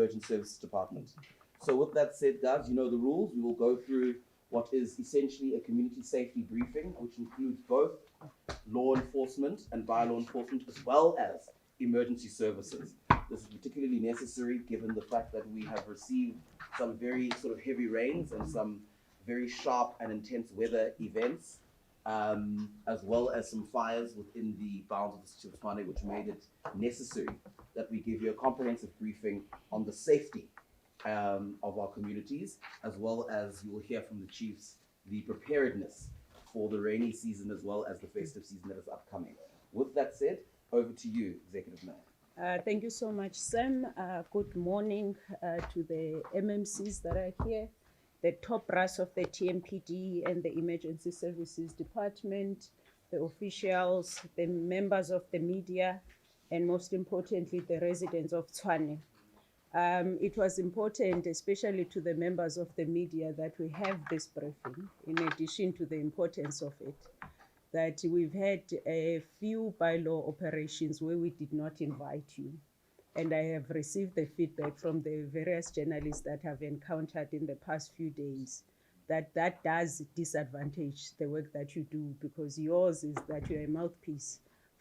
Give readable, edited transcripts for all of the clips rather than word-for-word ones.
Emergency Services Department. So with that said, guys, you know the rules. We will go through what is essentially a community safety briefing, which includes both law enforcement and bylaw enforcement, as well as emergency services. This is particularly necessary given the fact that we have received some very sort of heavy rains and some very sharp and intense weather events, as well as some fires within the bounds of the City of Tshwane, which made it necessary that we give you a comprehensive briefing on the safety of our communities, as well as you will hear from the chiefs the preparedness for the rainy season as well as the festive season that is upcoming. With that said, over to you, Executive Mayor. Thank you so much, Sam. Good morning to the MMCs that are here, the top brass of the TMPD and the Emergency Services Department, the officials, the members of the media, and most importantly, the residents of Tshwane. It was important, especially to the members of the media, that we have this briefing, in addition to the importance of it, that we've had a few bylaw operations where we did not invite you. And I have received the feedback from the various journalists that have encountered in the past few days that that does disadvantage the work that you do, because yours is that you're a mouthpiece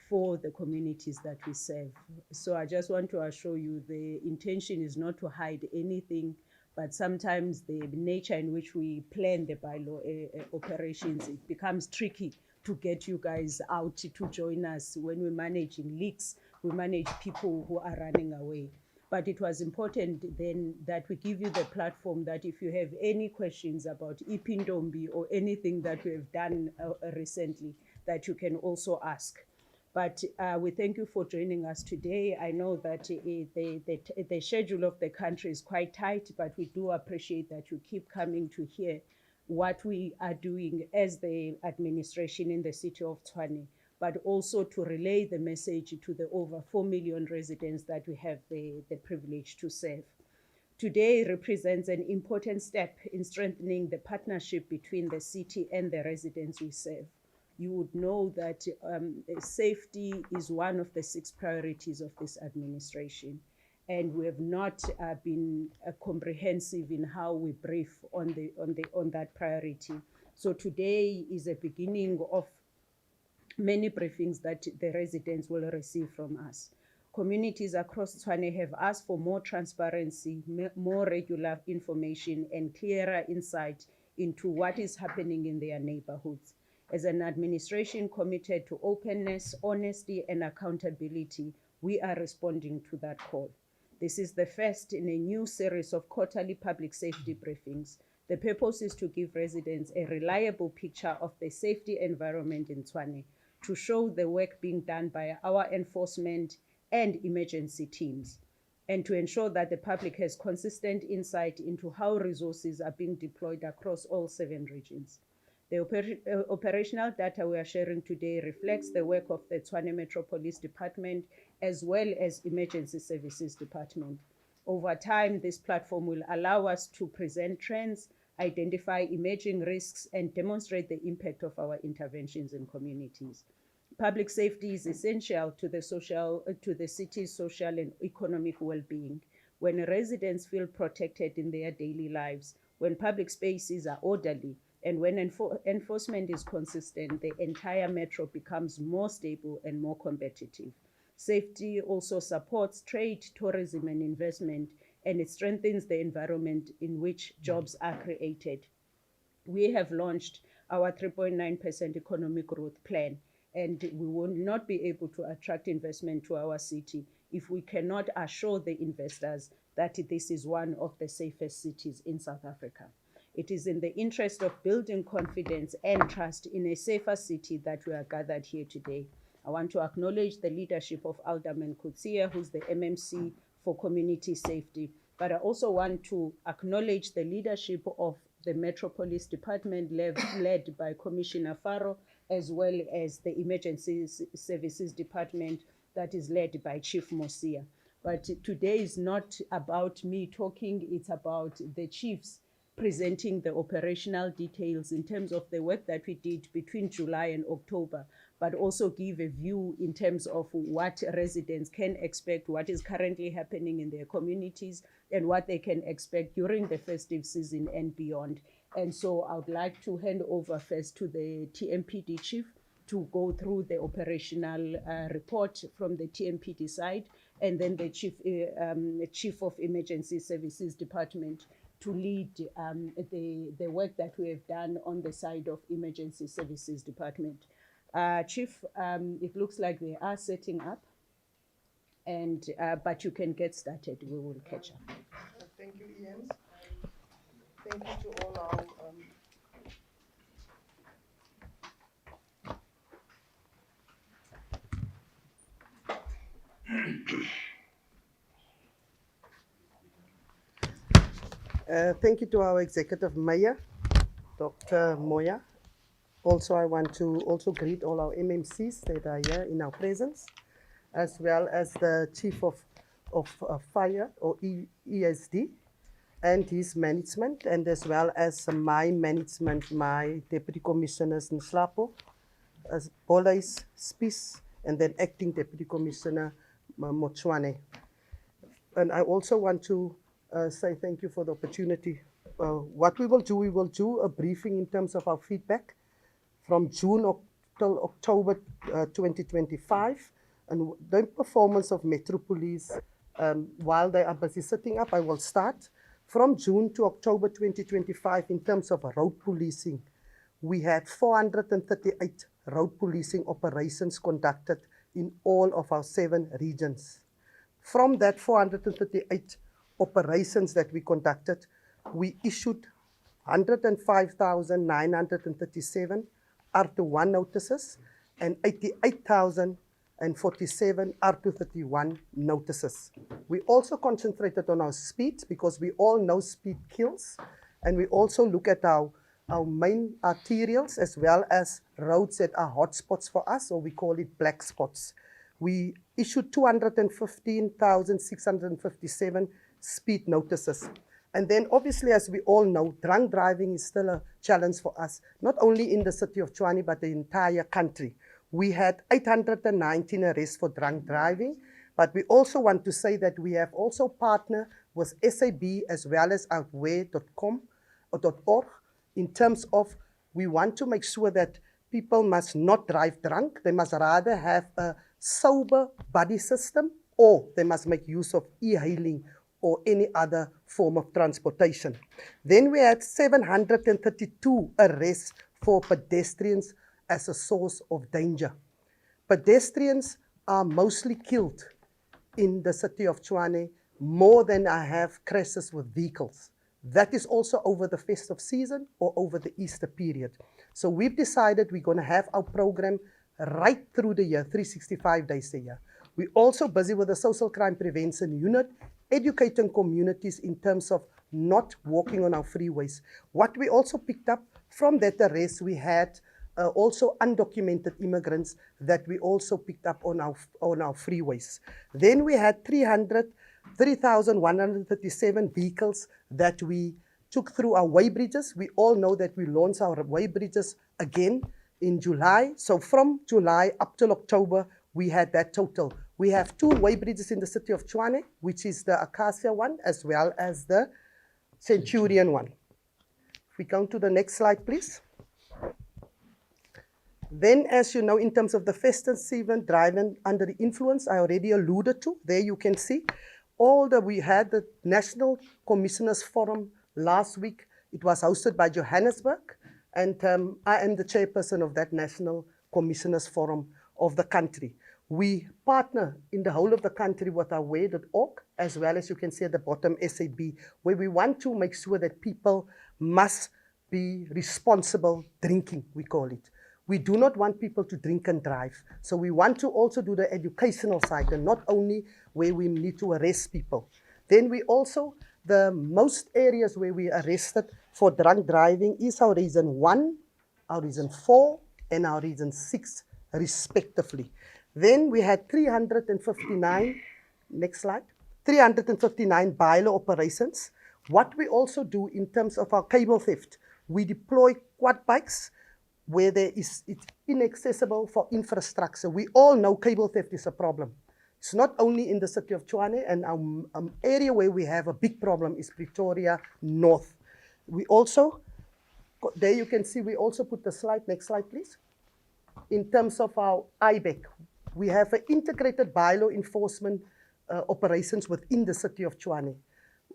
for the communities that we serve. So I just want to assure you the intention is not to hide anything, but sometimes the nature in which we plan the bylaw operations, it becomes tricky to get you guys out to join us. When we're managing leaks, we manage people who are running away. But it was important then that we give you the platform that if you have any questions about Ipindombi or anything that we have done recently, that you can also ask. But we thank you for joining us today. I know that the schedule of the country is quite tight, but we do appreciate that you keep coming to hear what we are doing as the administration in the City of Tshwane, but also to relay the message to the over 4 million residents that we have the privilege to serve. Today represents an important step in strengthening the partnership between the city and the residents we serve. You would know that safety is one of the 6 priorities of this administration. And we have not been comprehensive in how we brief on that priority. So today is a beginning of many briefings that the residents will receive from us. Communities across Tshwane have asked for more transparency, more regular information, and clearer insight into what is happening in their neighborhoods. As an administration committed to openness, honesty, and accountability, we are responding to that call. This is the first in a new series of quarterly public safety briefings. The purpose is to give residents a reliable picture of the safety environment in Tshwane, to show the work being done by our enforcement and emergency teams, and to ensure that the public has consistent insight into how resources are being deployed across all 7 regions. The operational data we are sharing today reflects the work of the Tshwane Metropolis Department as well as Emergency Services Department. Over time, this platform will allow us to present trends, identify emerging risks, and demonstrate the impact of our interventions in communities. Public safety is essential to the city's social and economic well-being. When residents feel protected in their daily lives, when public spaces are orderly, and when enforcement is consistent, the entire metro becomes more stable and more competitive. Safety also supports trade, tourism, and investment, and it strengthens the environment in which jobs are created. We have launched our 3.9% economic growth plan, and we will not be able to attract investment to our city if we cannot assure the investors that this is one of the safest cities in South Africa. It is in the interest of building confidence and trust in a safer city that we are gathered here today. I want to acknowledge the leadership of Ald Hannes Coetzee, who's the MMC for community safety, but I also want to acknowledge the leadership of the Metropolis Department led by Commissioner Faro, as well as the Emergency Services Department that is led by Chief Mosia. But today is not about me talking, it's about the chiefs presenting the operational details in terms of the work that we did between July and October, but also give a view in terms of what residents can expect, what is currently happening in their communities, and what they can expect during the festive season and beyond. And so I would like to hand over first to the TMPD chief to go through the operational report from the TMPD side, and then the chief of Emergency Services Department to lead the work that we have done on the side of Emergency Services Department. Chief, it looks like they are setting up, and but you can get started. We will catch up. Thank you, Ian. Thank you to all our thank you to our Executive Mayor, Dr. Moya. Also, I want to also greet all our MMCs that are here in our presence, as well as the Chief of Fire or ESD and his management, and as well as my management, my Deputy Commissioners Nasiphi, Bolis, Spies, and then Acting Deputy Commissioner Tshwane. And I also want to say thank you for the opportunity. What we will do a briefing in terms of our feedback from June till October 2025, and the performance of Metro Police while they are busy setting up. I will start from June to October 2025 in terms of road policing. We had 438 road policing operations conducted in all of our 7 regions. From that 438 operations that we conducted, we issued 105,937 R21 notices and 88,047 R231 notices. We also concentrated on our speeds because we all know speed kills, and we also look at our main arterials as well as roads that are hotspots for us, or we call it black spots. We issued 215,657 speed notices. And then obviously, as we all know, drunk driving is still a challenge for us, not only in the city of Tshwane, but the entire country. We had 819 arrests for drunk driving, but we also want to say that we have also partnered with SAB as well as outwear.com or .org in terms of we want to make sure that people must not drive drunk. They must rather have a sober buddy system, or they must make use of e-hailing or any other form of transportation. Then we had 732 arrests for pedestrians as a source of danger. Pedestrians are mostly killed in the city of Tshwane more than I have crashes with vehicles. That is also over the festive season or over the Easter period. So we've decided we're going to have our program right through the year, 365 days a year. We're also busy with the social crime prevention unit, educating communities in terms of not walking on our freeways. What we also picked up from that arrest, we had also undocumented immigrants that we also picked up on our freeways. Then we had 3,137 vehicles that we took through our way bridges. We all know that we launched our way bridges again in July. So from July up till October, we had that total. We have 2 way bridges in the city of Tshwane, which is the Acacia one as well as the Centurion one. If we go to the next slide, please. Then, as you know, in terms of the festive season, driving under the influence, I already alluded to. There you can see we had the National Commissioners Forum last week. It was hosted by Johannesburg, and I am the chairperson of that National Commissioners Forum of the country. We partner in the whole of the country with outwear.org, as well as you can see at the bottom, SAB, where we want to make sure that people must be responsible drinking, we call it. We do not want people to drink and drive. So we want to also do the educational side, and not only where we need to arrest people. Then we also, the most areas where we arrested for drunk driving is our region 1, our region 4, and our region 6, respectively. Then we had 359, next slide, 359 bylaw operations. What we also do in terms of our cable theft, we deploy quad bikes where it's inaccessible for infrastructure. We all know cable theft is a problem. It's not only in the city of Tshwane, and our area where we have a big problem is Pretoria North. We also, there you can see, we also put the slide, next slide please. In terms of our IBEC, we have an integrated bylaw enforcement operations within the city of Tshwane.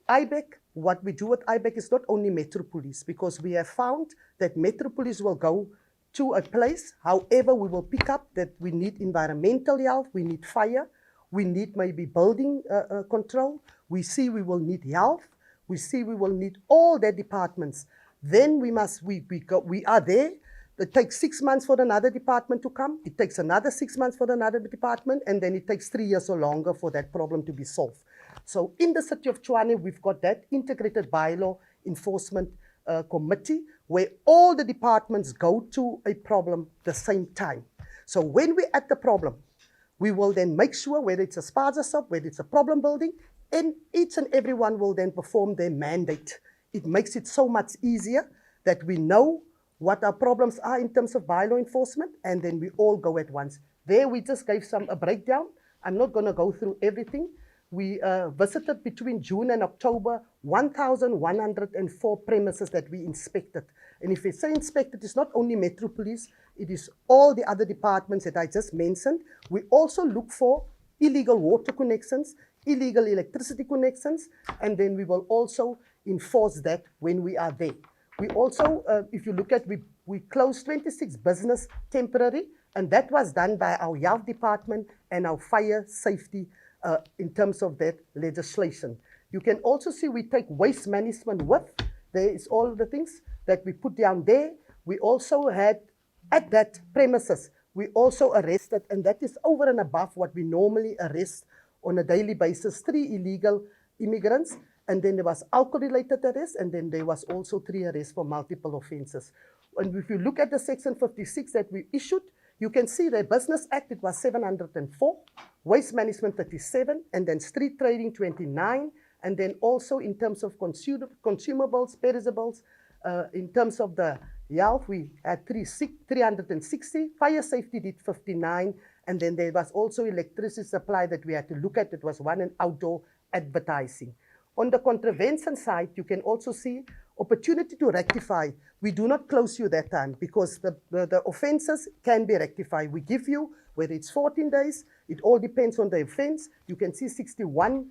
IBEC, what we do with IBEC is not only Metro Police, because we have found that Metro Police will go to a place, however, we will pick up that we need environmental health, we need fire, we need maybe building control, we see we will need health, we see we will need all the departments. Then we are there. It takes 6 months for another department to come. It takes another 6 months for another department, and then it takes 3 years or longer for that problem to be solved. So in the city of Tshwane, we've got that integrated bylaw enforcement committee where all the departments go to a problem the same time. So when we're at the problem, we will then make sure whether it's a spaza shop, whether it's a problem building, and each and everyone will then perform their mandate. It makes it so much easier that we know what our problems are in terms of bylaw enforcement, and then we all go at once. There we just gave a breakdown. I'm not going to go through everything. We visited between June and October 1,104 premises that we inspected. And if we say inspected, it's not only Metro Police, it is all the other departments that I just mentioned. We also look for illegal water connections, illegal electricity connections, and then we will also enforce that when we are there. We also, if you look at, we closed 26 business temporary, and that was done by our health department and our fire safety in terms of that legislation. You can also see we take waste management with. There is all of the things that we put down there. We also had, at that premises, we also arrested, and that is over and above what we normally arrest on a daily basis, 3 illegal immigrants, and then there was alcohol-related arrests, and then there was also 3 arrests for multiple offenses. And if you look at the Section 56 that we issued, you can see the Business Act, it was 704, Waste Management 37, and then Street Trading 29, and then also in terms of consumables, perishables, in terms of the health, we had 360, fire safety did 59, and then there was also electricity supply that we had to look at. It was 1 and outdoor advertising. On the contravention side, you can also see opportunity to rectify. We do not close you that time because the offenses can be rectified. We give you, whether it's 14 days, it all depends on the offense. You can see 61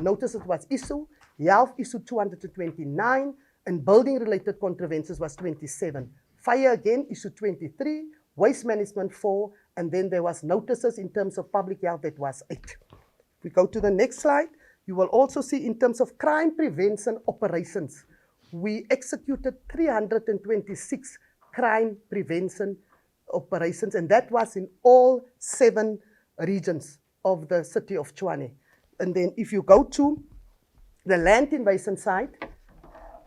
notices was issued, health issued 229, and building-related contraventions was 27. Fire again issued 23, waste management 4, and then there was notices in terms of public health that was 8. If we go to the next slide, you will also see in terms of crime prevention operations, we executed 326 crime prevention operations, and that was in all 7 regions of the city of Tshwane. And then if you go to the land invasion side,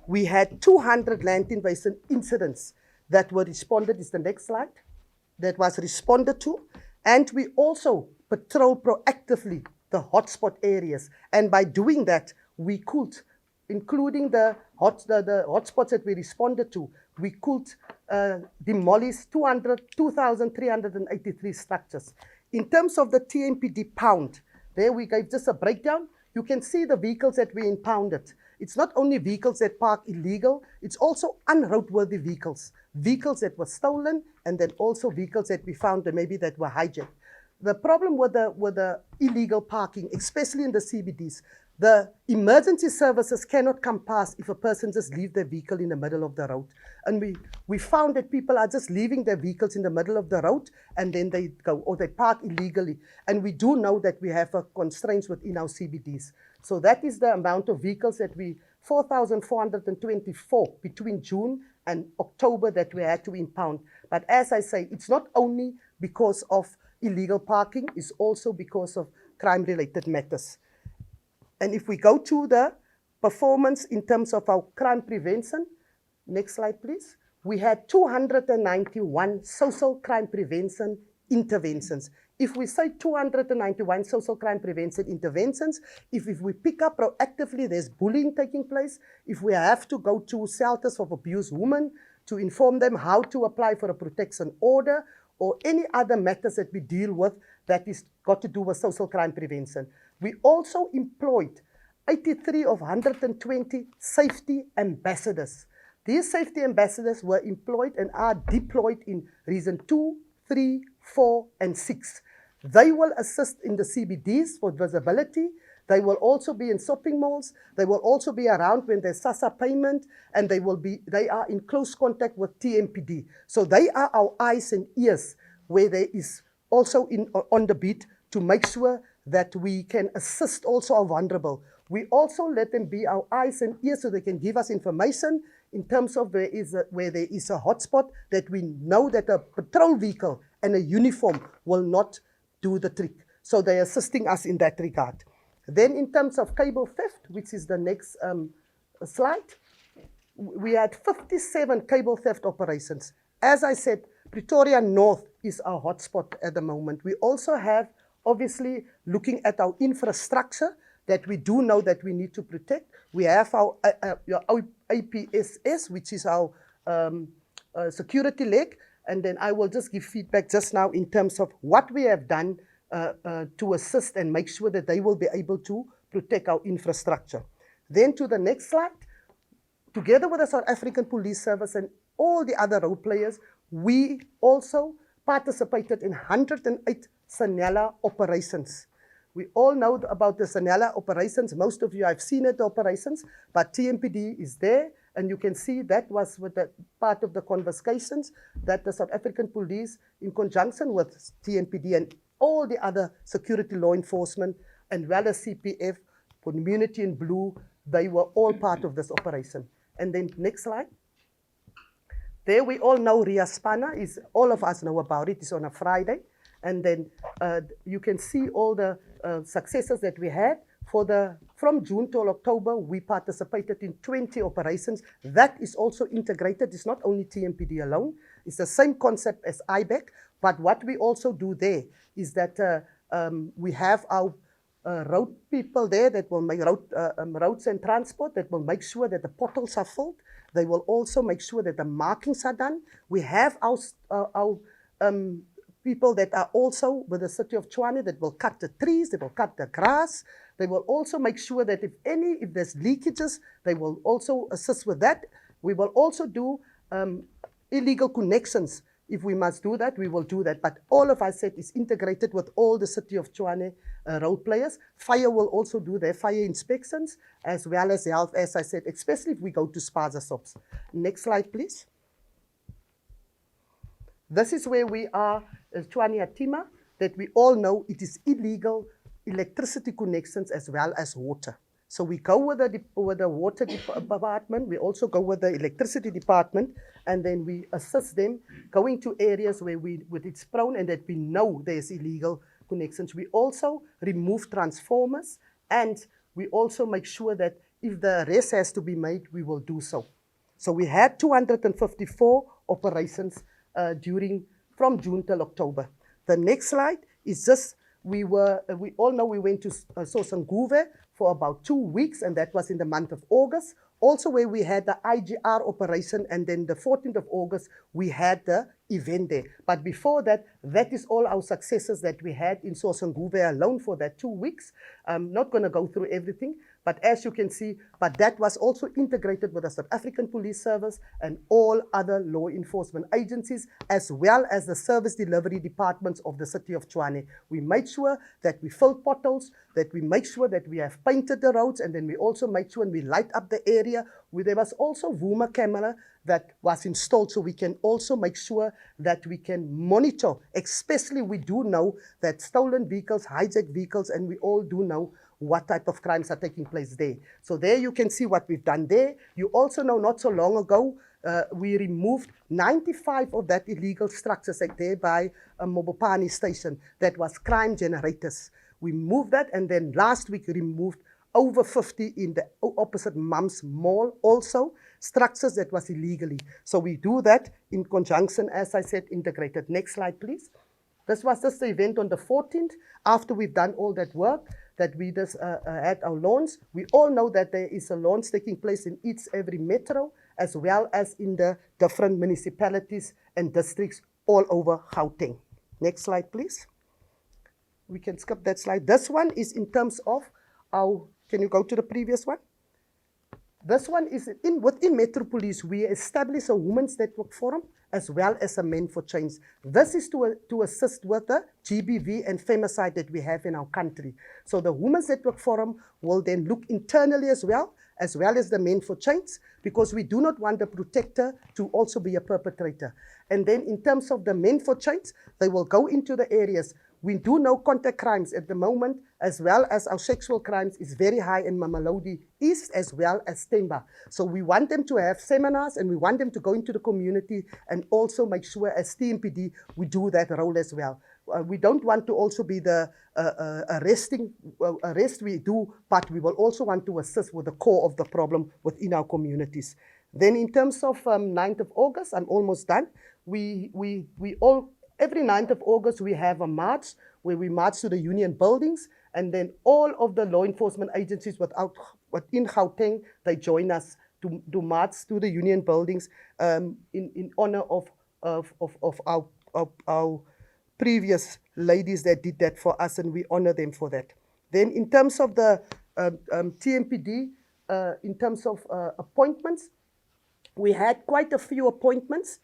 we had 200 land invasion incidents that were responded, is the next slide, that was responded to. And we also patrol proactively the hotspot areas. And by doing that, we could, including the hotspots that we responded to, we could demolish 2,383 structures. In terms of the TMPD pound, there we gave just a breakdown. You can see the vehicles that we impounded. It's not only vehicles that park illegal, it's also unroadworthy vehicles. Vehicles that were stolen, and then also vehicles that we found that maybe that were hijacked. The problem with the illegal parking, especially in the CBDs, the emergency services cannot come past if a person just leaves their vehicle in the middle of the road. And we found that people are just leaving their vehicles in the middle of the road, and then they go, or they park illegally. And we do know that we have constraints within our CBDs. So that is the amount of vehicles that 4,424 between June and October that we had to impound. But as I say, it's not only because of illegal parking, it's also because of crime-related matters. And if we go to the performance in terms of our crime prevention, next slide please. We had 291 social crime prevention interventions. If we say 291 social crime prevention interventions, if we pick up proactively, there's bullying taking place. If we have to go to shelters of abused women, to inform them how to apply for a protection order or any other matters that we deal with that is got to do with social crime prevention. We also employed 83 of 120 safety ambassadors. These safety ambassadors were employed and are deployed in Region 2, 3, 4, and 6. They will assist in the CBDs for visibility. They will also be in shopping malls. They will also be around when there's SASSA payment, and they are in close contact with TMPD. So they are our eyes and ears where there is also on the beat to make sure that we can assist also our vulnerable. We also let them be our eyes and ears so they can give us information in terms of where there is a hotspot that we know that a patrol vehicle and a uniform will not do the trick. So they're assisting us in that regard. Then in terms of cable theft, which is the next slide, we had 57 cable theft operations. As I said, Pretoria North is our hotspot at the moment. We also have, obviously, looking at our infrastructure that we do know that we need to protect. We have our APSS, which is our security leg. And then I will just give feedback just now in terms of what we have done to assist and make sure that they will be able to protect our infrastructure. Then to the next slide, together with the South African Police Service and all the other role players, we also participated in 108 Sanella operations. We all know about the Sanella operations. Most of you have seen it, the operations, but TMPD is there, and you can see that was with the part of the confiscations that the South African Police, in conjunction with TMPD and all the other security law enforcement, and well as CPF, Community in Blue, they were all part of this operation. And then next slide. There we all know Ria Spanna, all of us know about it, it's on a Friday. And then you can see all the successes that we had. From June till October, we participated in 20 operations. That is also integrated. It's not only TMPD alone. It's the same concept as IBEC. But what we also do there is that we have our road people there that will make roads and transport that will make sure that the potholes are filled. They will also make sure that the markings are done. We have our people that are also with the City of Tshwane that will cut the trees, they will cut the grass. They will also make sure that if there's leakages, they will also assist with that. We will also do illegal connections. If we must do that, we will do that. But all of us said is integrated with all the City of Tshwane role players. Fire will also do their fire inspections, as well as health, as I said, especially if we go to spaza shops. Next slide, please. This is where we are, Tshwane Atima, that we all know it is illegal electricity connections as well as water. So we go with the water department, we also go with the electricity department, and then we assist them going to areas where it's prone and that we know there's illegal connections. We also remove transformers, and we also make sure that if the arrest has to be made, we will do so. So we had 254 operations from June till October. The next slide is just, we all know we went to Soshanguve for about 2 weeks, and that was in the month of August. Also where we had the IGR operation, and then the 14th of August, we had the event there. But before that, that is all our successes that we had in Soshanguve alone for that 2 weeks. I'm not gonna go through everything, but as you can see, but that was also integrated with the South African Police Service and all other law enforcement agencies, as well as the service delivery departments of the City of Tshwane. We made sure that we filled potholes, that we make sure that we have painted the roads, and then we also made sure and we light up the area. There was also Vuma camera that was installed, so we can also make sure that we can monitor, especially we do know that stolen vehicles, hijacked vehicles, and we all do know what type of crimes are taking place there. So there you can see what we've done there. You also know not so long ago, we removed 95 of that illegal structures there by a Mobopani station that was crime generators. We moved that, and then last week we removed over 50 in the opposite Mums Mall also, structures that was illegally. So we do that in conjunction, as I said, integrated. Next slide, please. This was just the event on the 14th. After we've done all that work, that we just had our launch. We all know that there is a launch taking place in every metro, as well as in the different municipalities and districts all over Gauteng. Next slide, please. We can skip that slide. This one is in terms of our, can you go to the previous one? This one is within Metro Police, we establish a women's network forum as well as a men for change. This is to assist with the GBV and femicide that we have in our country. So the women's network forum will then look internally as well as the men for change, because we do not want the protector to also be a perpetrator. And then in terms of the men for change, they will go into the areas. We do know contact crimes at the moment, as well as our sexual crimes is very high in Mamelodi East as well as Temba. So we want them to have seminars and we want them to go into the community and also make sure as TMPD we do that role as well. We don't want to also be the arrest we do, but we will also want to assist with the core of the problem within our communities. Then in terms of 9th of August, I'm almost done. Every 9th of August, we have a march where we march to the union buildings, and then all of the law enforcement agencies within Gauteng, they join us to march to the union buildings in honor of our previous ladies that did that for us, and we honor them for that. Then in terms of the TMPD, in terms of appointments, we had quite a few appointments.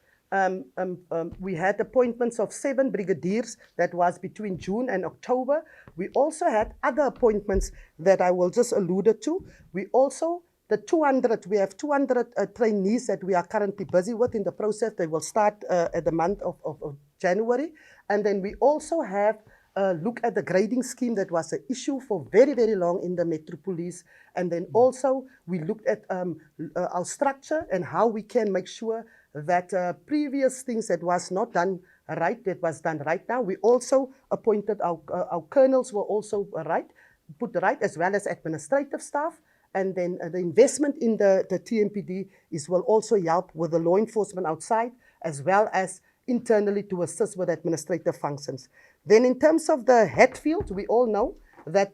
We had appointments of 7 brigadiers that was between June and October. We also had other appointments that I will just allude to. We have 200 trainees that we are currently busy with in the process. They will start at the month of January. And then we also have look at the grading scheme that was an issue for very, very long in the Metro Police. And then also we looked at our structure and how we can make sure that previous things that was not done right, that was done right now. We also appointed our colonels were also put right, as well as administrative staff. And then the investment in the TMPD will also help with the law enforcement outside, as well as internally to assist with administrative functions. Then in terms of the Hatfield, we all know that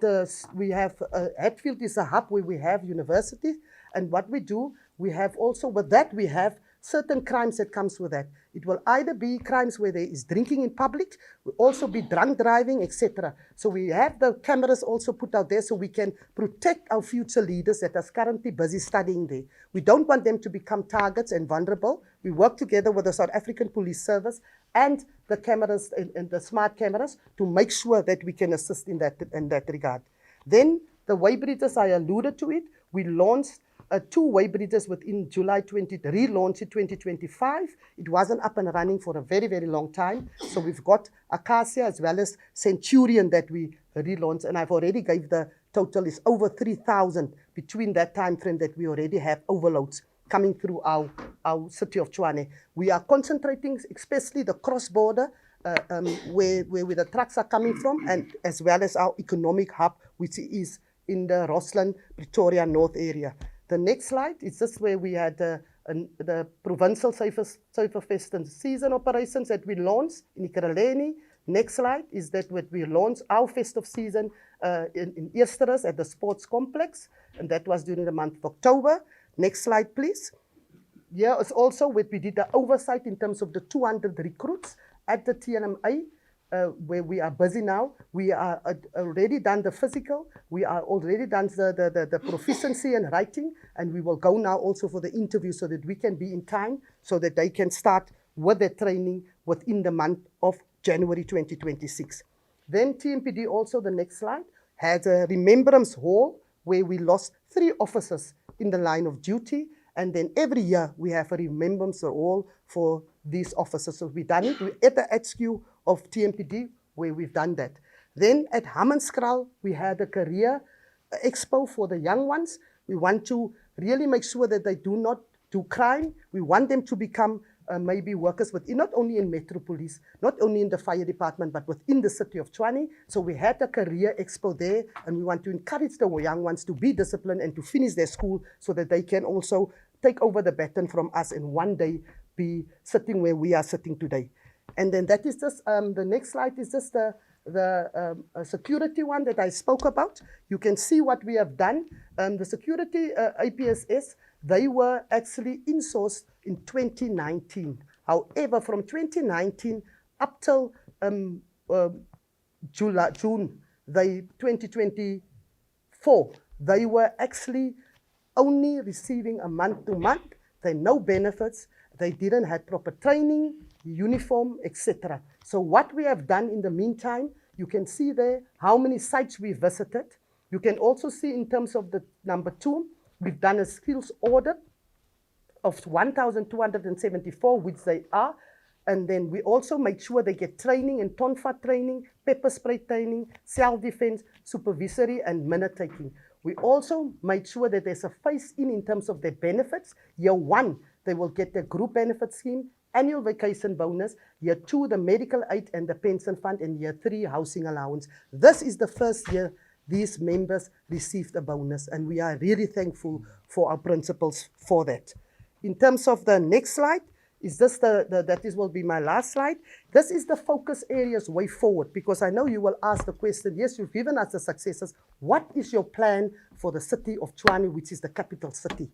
we have, Hatfield is a hub where we have universities. And what we do, we have also, with that, we have certain crimes that comes with that. It will either be crimes where there is drinking in public, will also be drunk driving, etc. So we have the cameras also put out there so we can protect our future leaders that are currently busy studying there. We don't want them to become targets and vulnerable. We work together with the South African Police Service and the cameras and the smart cameras to make sure that we can assist in that regard. Then the weighbridges, I alluded to it. We launched 2 weighbridges within July relaunched in 2025. It wasn't up and running for a very, very long time. So we've got Acacia as well as Centurion that we relaunched. And I've already gave the total is over 3,000 between that time frame that we already have overloads coming through our City of Tshwane. We are concentrating, especially the cross-border, where the trucks are coming from, and as well as our economic hub, which is in the Rossland, Pretoria North area. The next slide is just where we had the provincial Safer Festive Season operations that we launched in Ikaraleni. Next slide is that we launched our festive season in Eersterus at the sports complex, and that was during the month of October. Next slide, please. Here is also where we did the oversight in terms of the 200 recruits at the TNMA, where we are busy now. We are already done the physical. We are already done the proficiency and writing, and we will go now also for the interview so that we can be in time so that they can start with their training within the month of January 2026. Then TMPD also, the next slide, has a remembrance hall where we lost 3 officers in the line of duty, and then every year we have a remembrance hall for these officers. So we've done it at the HQ of TMPD where we've done that. Then at Hammanskraal, we had a career expo for the young ones. We want to really make sure that they do not do crime. We want them to become maybe workers within, not only in Metro Police, not only in the fire department, but within the City of Tshwane. So we had a career expo there, and we want to encourage the young ones to be disciplined and to finish their school so that they can also take over the baton from us and one day be sitting where we are sitting today. And then that is just, the next slide is just the security one that I spoke about. You can see what we have done. The security APSS, they were actually insourced in 2019. However, from 2019 up till June 2024, they were actually only receiving a month-to-month. They no benefits. They didn't have proper training, uniform, etc. So what we have done in the meantime, you can see there how many sites we visited. You can also see in terms of the number 2, we've done a skills audit of 1,274, which they are. And then we also make sure they get training in tonfa training, pepper spray training, self-defense, supervisory, and minute taking. We also made sure that there's a phase-in terms of their benefits. Year 1, they will get their group benefit scheme, annual vacation bonus. Year 2, the medical aid and the pension fund. And year 3, housing allowance. This is the first year these members received a bonus. And we are really thankful for our principals for that. In terms of the next slide, is this will be my last slide. This is the focus areas way forward, because I know you will ask the question, yes, you've given us the successes. What is your plan for the city of Tshwane, which is the capital city?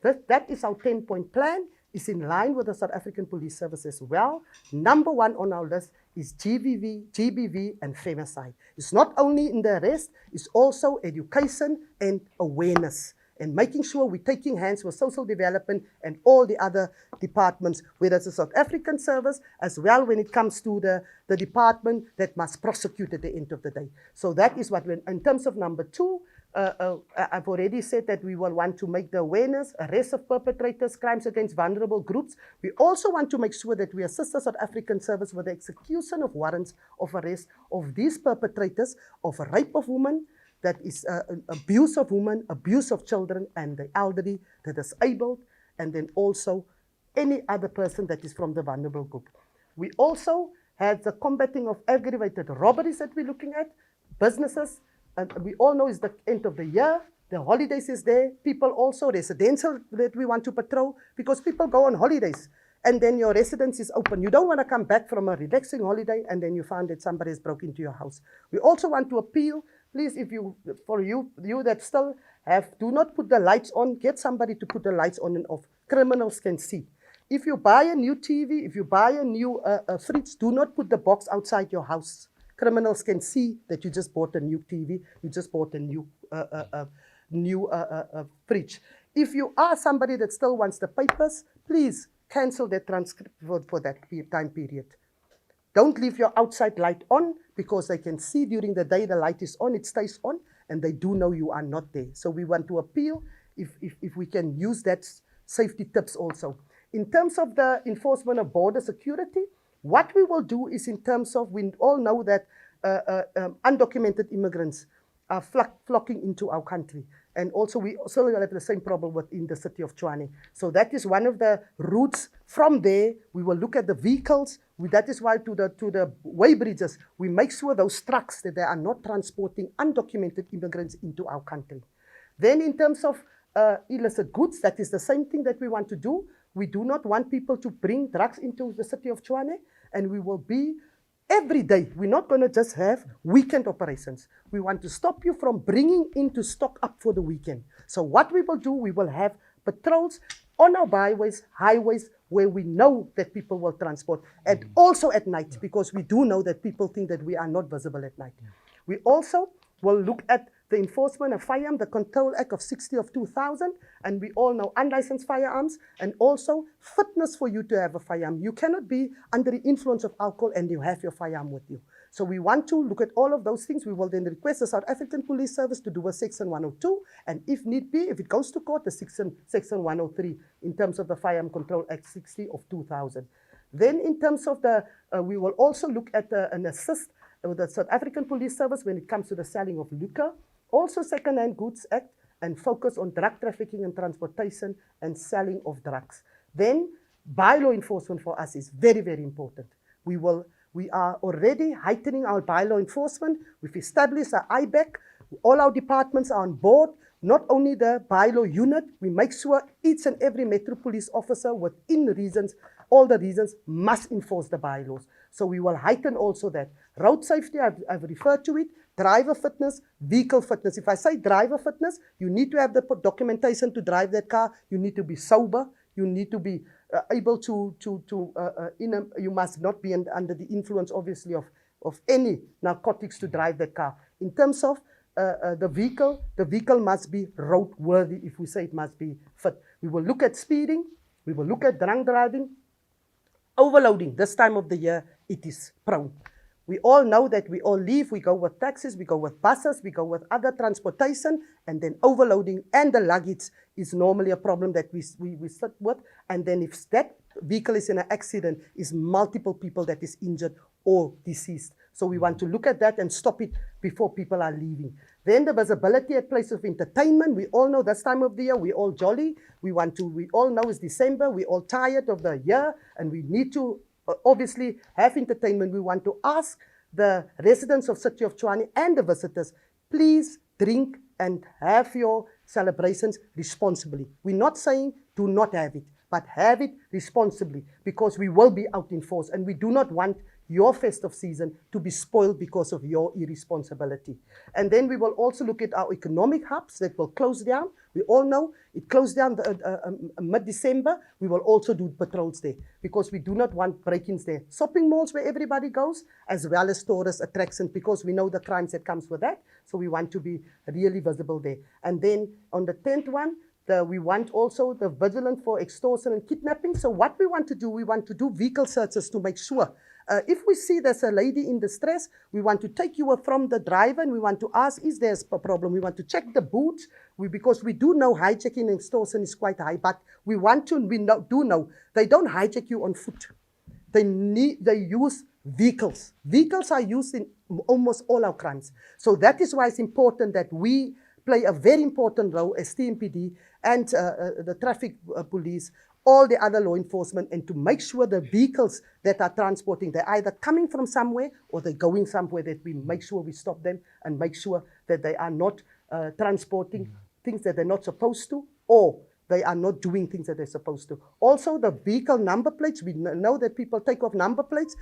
That is our 10-point plan. It's in line with the South African Police Service as well. Number 1 on our list is GBV, and femicide. It's not only in the arrest, it's also education and awareness, and making sure we're taking hands with social development and all the other departments, whether it's the South African service, as well when it comes to the department that must prosecute at the end of the day. So that is what, in terms of number 2, I've already said that we will want to make the awareness, arrest of perpetrators, crimes against vulnerable groups. We also want to make sure that we assist the South African service with the execution of warrants of arrest of these perpetrators of rape of women, that is abuse of women, abuse of children, and the elderly, the disabled, and then also any other person that is from the vulnerable group. We also have the combating of aggravated robberies that we're looking at, businesses, and we all know it's the end of the year, the holidays is there, people also, residential that we want to patrol, because people go on holidays, and then your residence is open. You don't want to come back from a relaxing holiday, and then you find that somebody has broke into your house. We also want to appeal, please, if you that still have, do not put the lights on, get somebody to put the lights on and off. Criminals can see. If you buy a new TV, if you buy a new fridge, do not put the box outside your house. Criminals can see that you just bought a new TV, you just bought a new fridge. If you are somebody that still wants the papers, please cancel that transcript for that time period. Don't leave your outside light on, because they can see during the day the light is on, it stays on, and they do know you are not there. So we want to appeal if we can use that safety tips also. In terms of the enforcement of border security, what we will do is in terms of, we all know that undocumented immigrants are flocking into our country. And also we still have the same problem within the city of Tshwane. So that is one of the routes. From there, we will look at the vehicles. That is why to the way bridges, we make sure those trucks that they are not transporting undocumented immigrants into our country. Then in terms of illicit goods, that is the same thing that we want to do. We do not want people to bring drugs into the city of Tshwane, and we will be every day. We're not going to just have weekend operations. We want to stop you from bringing into stock up for the weekend. So what we will do, we will have patrols on our byways, highways, where we know that people will transport, and also at night, because we do know that people think that we are not visible at night. We also will look at the enforcement of firearm, the Control Act of 60 of 2000, and we all know unlicensed firearms, and also fitness for you to have a firearm. You cannot be under the influence of alcohol and you have your firearm with you. So we want to look at all of those things. We will then request the South African Police Service to do a Section 102, and if need be, if it goes to court, the Section 103 in terms of the Firearm Control Act 60 of 2000. Then in terms of the, we will also look at and assist with the South African Police Service when it comes to the selling of liquor, also Second-Hand Goods Act, and focus on drug trafficking and transportation and selling of drugs. Then bylaw enforcement for us is very, very important. We are already heightening our bylaw enforcement. We've established our IBAC. All our departments are on board. Not only the bylaw unit, we make sure each and every Metro Police officer within reasons, all the reasons, must enforce the bylaws. So we will heighten also that. Road safety, I've referred to it. driver fitness, vehicle fitness. If I say driver fitness, you need to have the documentation to drive that car. You need to be sober. You need to be able you must not be under the influence, obviously, of any narcotics to drive that car. In terms of the vehicle must be roadworthy. If we say it must be fit, we will look at speeding. We will look at drunk driving. Overloading, this time of the year, it is prone. We all know that we all leave, we go with taxis, we go with buses, we go with other transportation, and then overloading and the luggage is normally a problem that we sit with. And then if that vehicle is in an accident, is multiple people that is injured or deceased. So we want to look at that and stop it before people are leaving. Then the visibility at places of entertainment. We all know this time of the year, we all jolly. We all know it's December, we all tired of the year, and we need to obviously have entertainment. We want to ask the residents of City of Tshwane and the visitors, please drink and have your celebrations responsibly. We're not saying do not have it, but have it responsibly, because we will be out in force, and we do not want your festive season to be spoiled because of your irresponsibility. And then we will also look at our economic hubs that will close down. We all know it closed down mid-December. We will also do patrols there because we do not want break-ins there. Shopping malls where everybody goes, as well as tourist attractions, because we know the crimes that comes with that. So we want to be really visible there. And then on the 10th one, we want also the vigilant for extortion and kidnapping. So what we want to do vehicle searches to make sure. If we see there's a lady in distress, we want to take you from the driver and we want to ask, is there a problem? We want to check the boots because we do know hijacking and extortion is quite high, but we do know they don't hijack you on foot. They use vehicles. Vehicles are used in almost all our crimes. So that is why it's important that we play a very important role as TMPD and the traffic police, all the other law enforcement, and to make sure the vehicles that are transporting, they're either coming from somewhere or they're going somewhere, that we make sure we stop them and make sure that they are not transporting things that they're not supposed to, or they are not doing things that they're supposed to. Also, the vehicle number plates, we know that people take off number plates.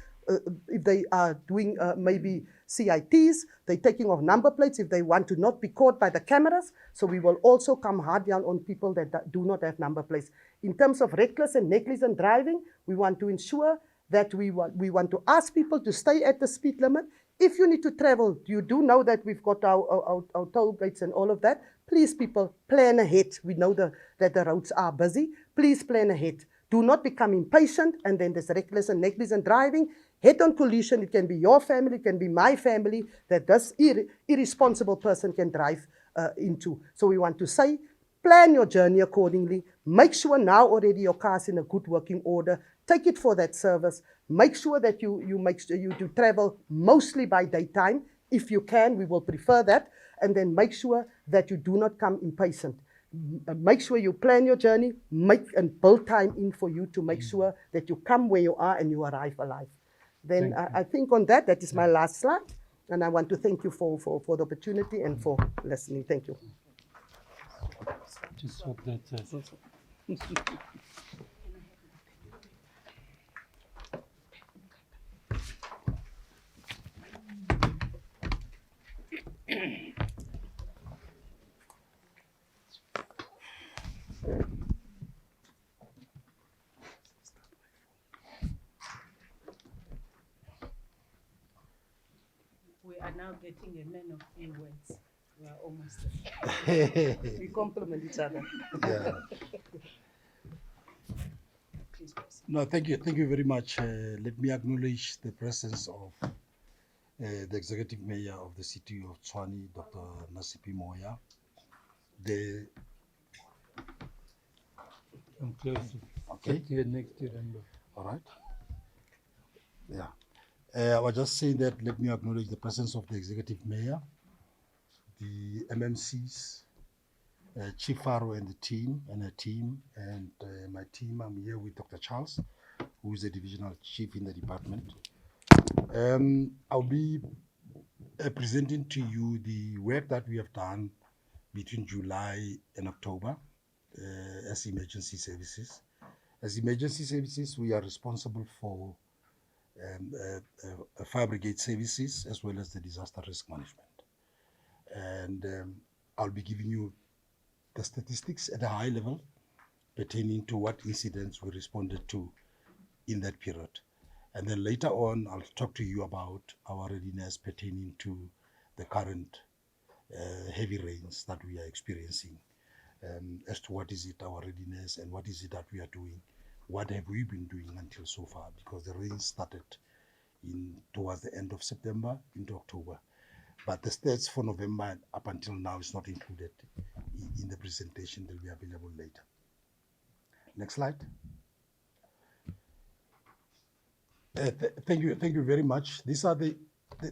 If they are doing maybe CITs, they're taking off number plates if they want to not be caught by the cameras. So we will also come hard down on people that do not have number plates. In terms of reckless and negligent driving, we want to ensure that we want to ask people to stay at the speed limit. If you need to travel, you do know that we've got our toll gates and all of that. Please, people, plan ahead. We know that the roads are busy. Please plan ahead. Do not become impatient, and then there's reckless and negligent driving. Head-on collision, it can be your family, it can be my family, that this irresponsible person can drive into. So we want to say, plan your journey accordingly. Make sure now already your car's in a good working order. Take it for that service. Make sure that you do travel mostly by daytime. If you can, we will prefer that. And then make sure that you do not come impatient. Make sure you plan your journey, make and build time in for you to make sure that you come where you are and you arrive alive. Then I think on that is my last slide. And I want to thank you for the opportunity and for listening. Thank you. Just hope that We are now getting a man of few words. We are almost there. We complement each other. Yeah. Please, please. No, thank you very much. Let me acknowledge the presence of the Executive Mayor of the City of Tshwane, Dr. Nasiphi Moya. I'm close to Okay. here next year. All right. Yeah. I was just saying that let me acknowledge the presence of the Executive Mayor, the MMCs, Chief Faro and the team, and her team, and my team. I'm here with Dr. Charles, who is the divisional chief in the department. I'll be presenting to you the work that we have done between July and October as emergency services. As emergency services, we are responsible for fire brigade services as well as the disaster risk management. And I'll be giving you the statistics at a high level pertaining to what incidents we responded to in that period. And then later on, I'll talk to you about our readiness pertaining to the current heavy rains that we are experiencing, as to what is it our readiness and what is it that we are doing. What have we been doing until so far? Because the rain started towards the end of September into October. But the stats for November up until now is not included in the presentation. They'll be available later. Next slide. Thank you very much. This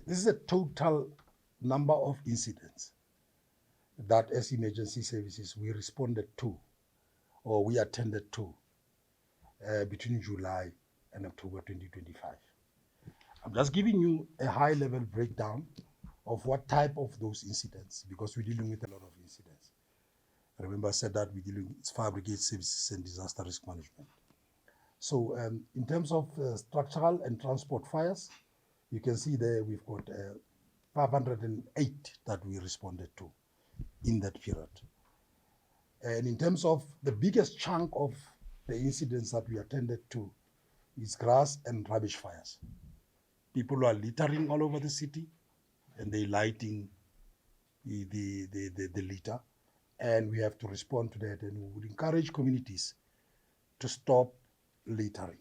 is a total number of incidents that as emergency services we responded to or we attended to between July and October 2025. I'm just giving you a high level breakdown of what type of those incidents, because we're dealing with a lot of incidents. Remember I said that we're dealing with fire brigade services and disaster risk management. So in terms of structural and transport fires, you can see there we've got 508 that we responded to in that period. And in terms of the biggest chunk of the incidents that we attended to is grass and rubbish fires. People are littering all over the city and they lighting the litter, and we have to respond to that, and we would encourage communities to stop littering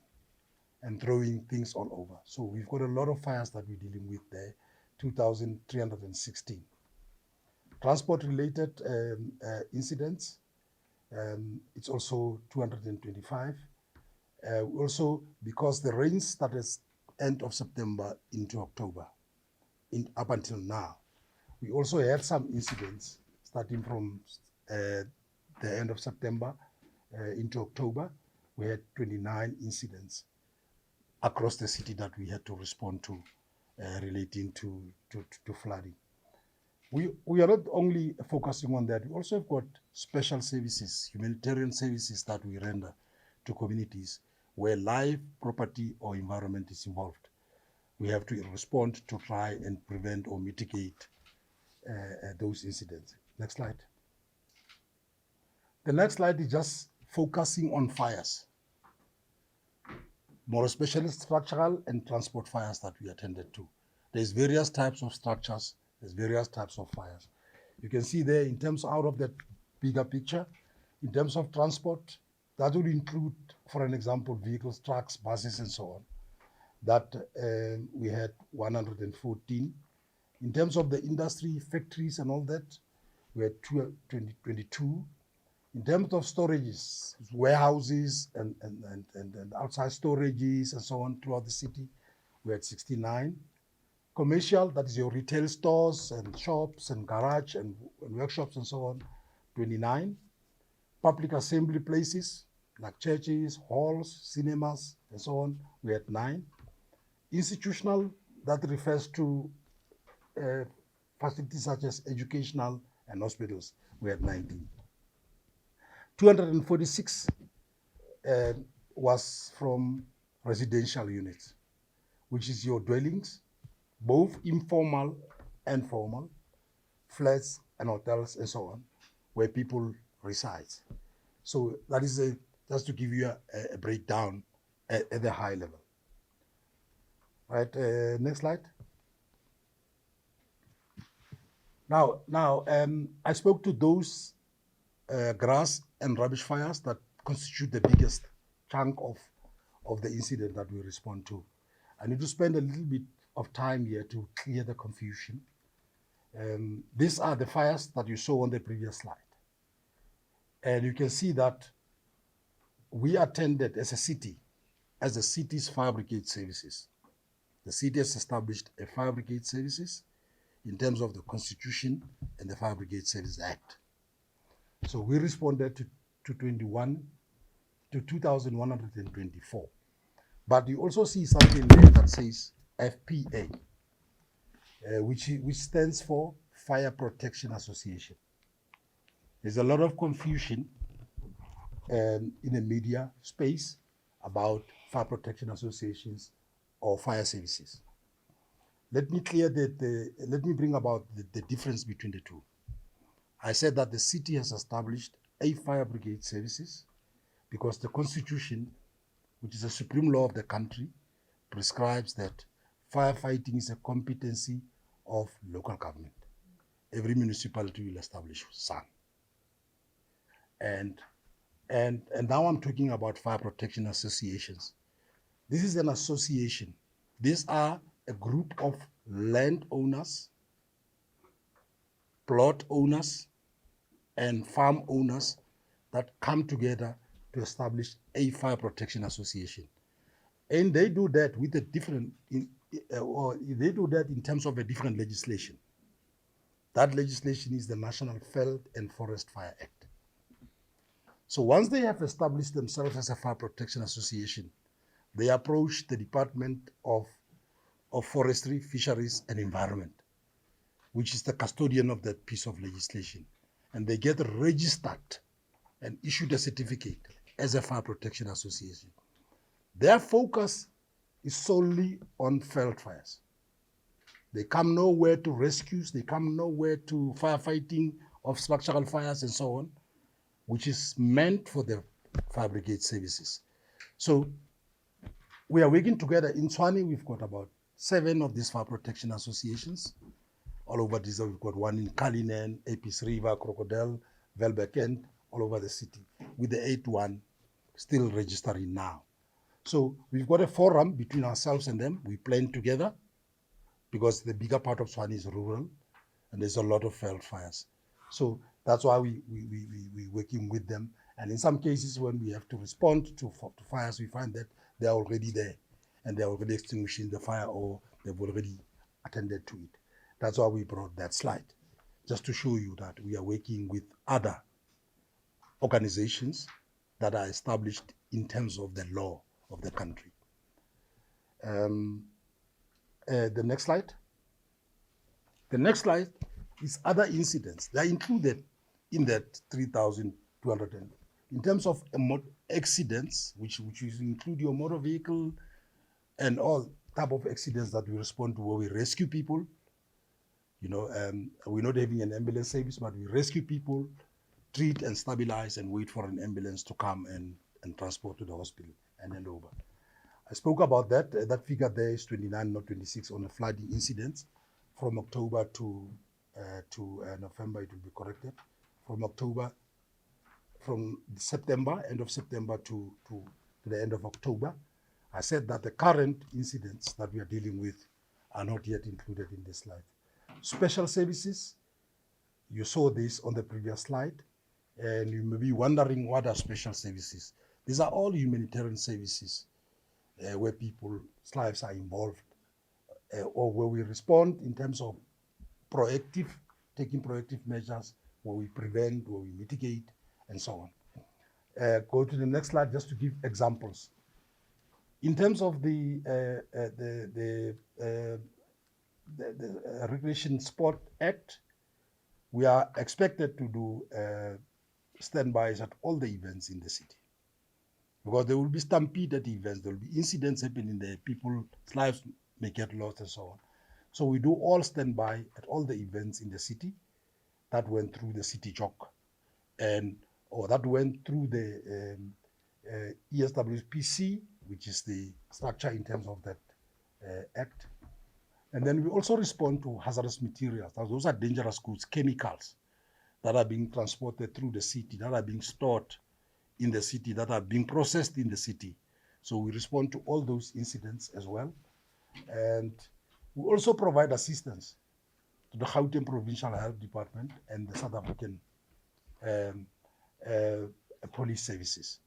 and throwing things all over. So we've got a lot of fires that we're dealing with there, 2,316. Transport-related incidents, it's also 225. Also, because the rains started end of September into October, up until now, we also had some incidents starting from the end of September into October. We had 29 incidents across the city that we had to respond to relating to flooding. We are not only focusing on that, we also have got special services, humanitarian services that we render to communities where life, property, or environment is involved. We have to respond to try and prevent or mitigate those incidents. Next slide. The next slide is just focusing on fires, more especially structural and transport fires that we attended to. There's various types of structures, there's various types of fires. You can see there in terms out of that bigger picture, in terms of transport, that would include, for an example, vehicles, trucks, buses, and so on. That we had 114. In terms of the industry, factories and all that, we had 22. In terms of storages, warehouses and outside storages and so on throughout the city, we had 69. Commercial, that is your retail stores and shops and garage and workshops and so on, 29. Public assembly places like churches, halls, cinemas, and so on, we had 9. Institutional, that refers to facilities such as educational and hospitals, we had 19. 246 was from residential units, which is your dwellings, both informal and formal, flats and hotels and so on, where people reside. So that is just to give you a breakdown at the high level. Right, next slide. Now, I spoke to those grass and rubbish fires that constitute the biggest chunk of the incident that we respond to. I need to spend a little bit of time here to clear the confusion. These are the fires that you saw on the previous slide. And you can see that we attended as a city, as the city's fire brigade services. The city has established a fire brigade services in terms of the Constitution and the Fire Brigade Service Act. So we responded to 2,124. But you also see something there that says FPA, which stands for Fire Protection Association. There's a lot of confusion in the media space about fire protection associations or fire services. let me clear that, let me bring about the difference between the two. I said that the city has established a fire brigade services because the constitution, which is the supreme law of the country, prescribes that firefighting is a competency of local government. Every municipality will establish some. And now I'm talking about fire protection associations. This is an association. These are a group of landowners, plot owners, and farm owners that come together to establish a fire protection association. And they do that with a different, or they do that in terms of a different legislation. That legislation is the National Veld and Forest Fire Act. So once they have established themselves as a fire protection association, they approach the Department of Forestry, Fisheries and Environment, which is the custodian of that piece of legislation. And they get registered and issued a certificate as a fire protection association. Their focus is solely on veld fires. They come nowhere to rescues, they come nowhere to firefighting of structural fires and so on, which is meant for the fire brigade services. So we are working together. In Tshwane, we've got about 7 of these fire protection associations. All over this, we've got one in Kalinen, Apis River, Crocodile, Velbekend, all over the city, with the 8th one still registering now. So we've got a forum between ourselves and them. We plan together because the bigger part of Tshwane is rural and there's a lot of veld fires. So that's why we're working with them. And in some cases, when we have to respond to fires, we find that they're already there and they're already extinguishing the fire or they've already attended to it. That's why we brought that slide, just to show you that we are working with other organizations that are established in terms of the law of the country. The next slide. The next slide is other incidents. They are included in that 3,200. In terms of accidents, which include your motor vehicle and all type of accidents that we respond to, where we rescue people. You know, we're not having an ambulance service, but we rescue people, treat and stabilize and wait for an ambulance to come and transport to the hospital and hand over. I spoke about that. That figure there is 29, not 26, on the flooding incidents from October to November. It will be corrected. From September, end of September to the end of October. I said that the current incidents that we are dealing with are not yet included in this slide. Special services, you saw this on the previous slide, and you may be wondering what are special services. These are all humanitarian services where people's lives are involved, or where we respond in terms of taking proactive measures, where we prevent, where we mitigate, and so on. Go to the next slide just to give examples. In terms of the Recreation Sport Act, we are expected to do standbys at all the events in the city. Because there will be stampede at the events, there will be incidents happening there, people's lives may get lost and so on. So we do all standby at all the events in the city that went through the city chalk, or that went through the ESWPC, which is the structure in terms of that act. And then we also respond to hazardous materials. Those are dangerous goods, chemicals that are being transported through the city, that are being stored in the city, that are being processed in the city. So we respond to all those incidents as well. And we also provide assistance to the Gauteng Provincial Health Department and the South African police services.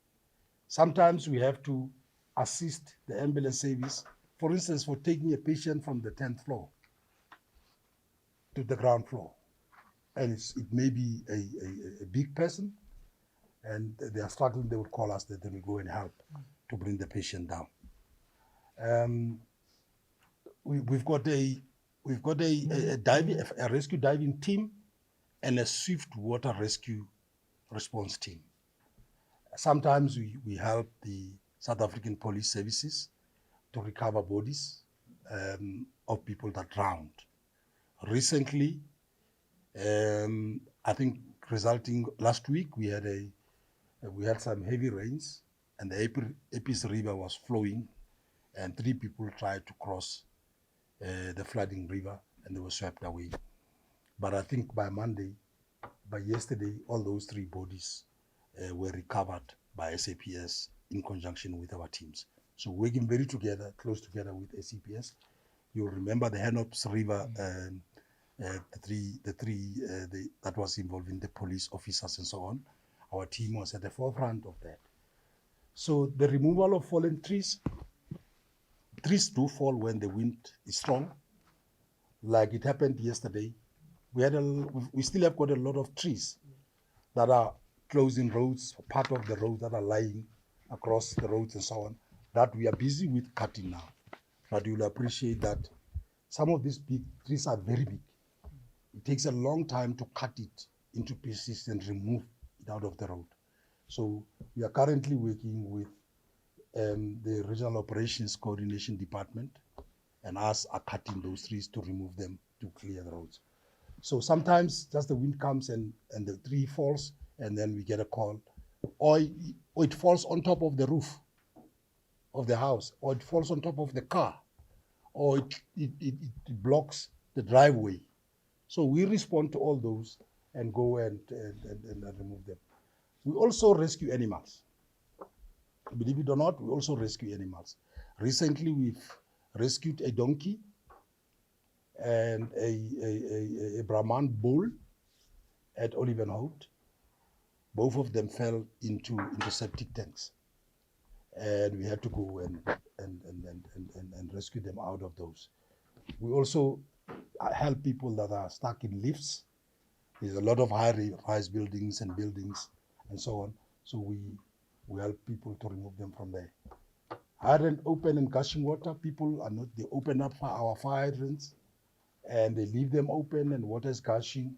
Sometimes we have to assist the ambulance service, for instance, for taking a patient from the 10th floor to the ground floor. And it may be a big person, and they are struggling, they would call us, then we go and help to bring the patient down. We've got a rescue diving team and a swift water rescue response team. Sometimes we help the South African police services to recover bodies of people that drowned. Recently, I think resulting last week, we had some heavy rains, and the Epis River was flowing, and 3 people tried to cross the flooding river, and they were swept away. But I think by yesterday, all those 3 bodies were recovered by SAPS in conjunction with our teams. So working very close together with SAPS. You'll remember the Henops River, that was involving the police officers and so on. Our team was at the forefront of that. So the removal of fallen trees do fall when the wind is strong, like it happened yesterday. We still have got a lot of trees that are closing roads, part of the roads that are lying across the roads and so on, that we are busy with cutting now. But you'll appreciate that some of these big trees are very big. It takes a long time to cut it into pieces and remove it out of the road. So we are currently working with the Regional Operations Coordination Department, and us are cutting those trees to remove them to clear the roads. So sometimes just the wind comes and the tree falls, and then we get a call, or it falls on top of the roof of the house, or it falls on top of the car, or it blocks the driveway. So we respond to all those and go and remove them. We also rescue animals. Believe it or not, we also rescue animals. Recently, we've rescued a donkey and a Brahman bull at Olivenhout. Both of them fell into septic tanks, and we had to go and rescue them out of those. We also help people that are stuck in lifts. There's a lot of high-rise buildings and so on. So we help people to remove them from there. Hydrant open and gushing water, people are not, they open up our fire hydrants and they leave them open and water is gushing.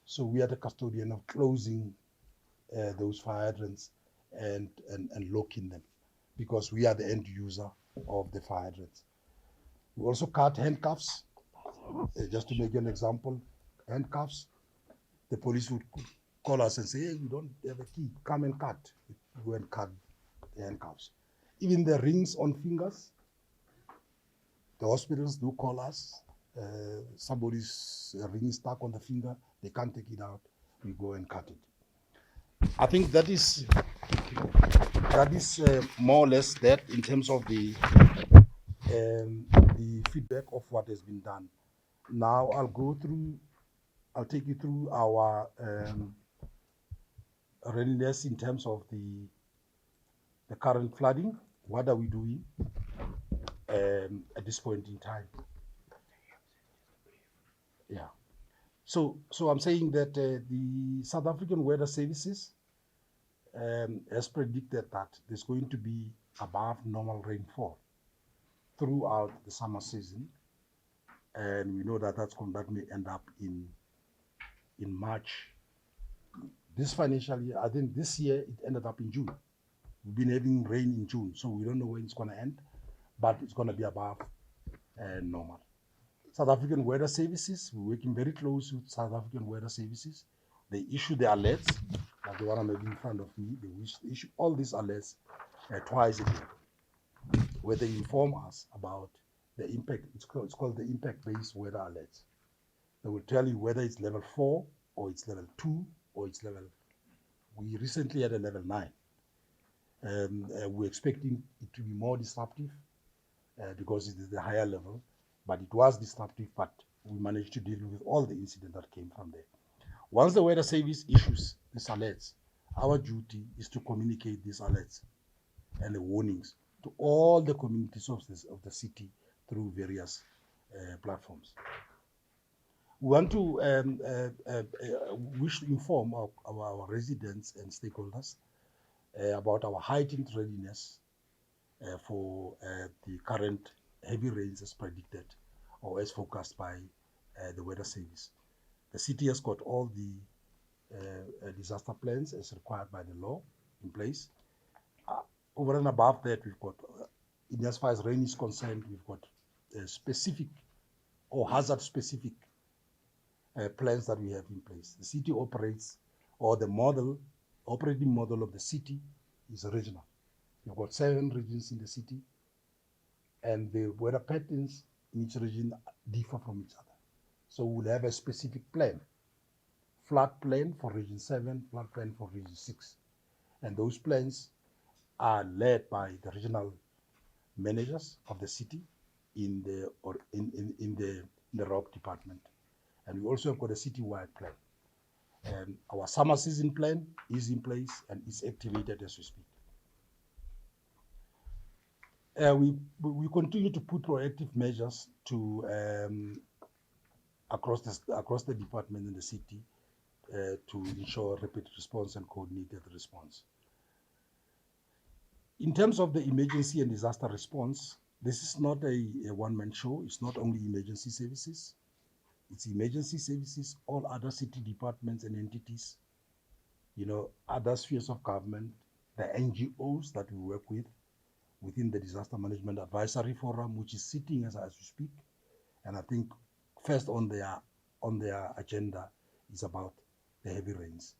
So we are the custodian of closing those fire hydrants and locking them, because we are the end user of the fire hydrants. We also cut handcuffs. Just to make an example, handcuffs, the police would call us and say, hey, we don't have a key, come and cut. We go and cut the handcuffs. Even the rings on fingers, the hospitals do call us. Somebody's ring is stuck on the finger, they can't take it out, we go and cut it. I think that is more or less that in terms of the feedback of what has been done. Now I'll take you through our readiness in terms of the current flooding. What are we doing at this point in time? Yeah. So I'm saying that the South African Weather Services has predicted that there's going to be above normal rainfall throughout the summer season, and we know that that may end up in March. This financial year, I think this year it ended up in June. We've been having rain in June, so we don't know when it's going to end, but it's going to be above normal. South African Weather Services, we're working very close with South African Weather Services. They issue the alerts, like the one I'm having in front of me. They issue all these alerts twice a day, where they inform us about the impact. It's called the impact-based weather alerts. They will tell you whether it's level 4 or it's level 2 or it's level. We recently had a level 9. We're expecting it to be more disruptive because it is the higher level, but it was disruptive, but we managed to deal with all the incidents that came from there. Once the weather service issues these alerts, our duty is to communicate these alerts and the warnings to all the communities of the city through various platforms. We want to wish to inform our residents and stakeholders about our heightened readiness for the current heavy rains as predicted or as forecast by the weather service. The city has got all the disaster plans as required by the law in place. Over and above that, we've got, in as far as rain is concerned, we've got specific or hazard-specific plans that we have in place. The city operates, or the operating model of the city is regional. We've got 7 regions in the city, and the weather patterns in each region differ from each other. So we'll have a specific plan, flood plan for Region 7, flood plan for Region 6. And those plans are led by the regional managers of the city in the rock department. And we also have got a citywide plan. And our summer season plan is in place and is activated as we speak. We continue to put proactive measures to across the department in the city to ensure rapid response and coordinated response. In terms of the emergency and disaster response, this is not a one-man show. It's not only emergency services. It's emergency services, all other city departments and entities, other spheres of government, the NGOs that we work with within the Disaster Management Advisory Forum, which is sitting as we speak. And I think first on their agenda is about the heavy rains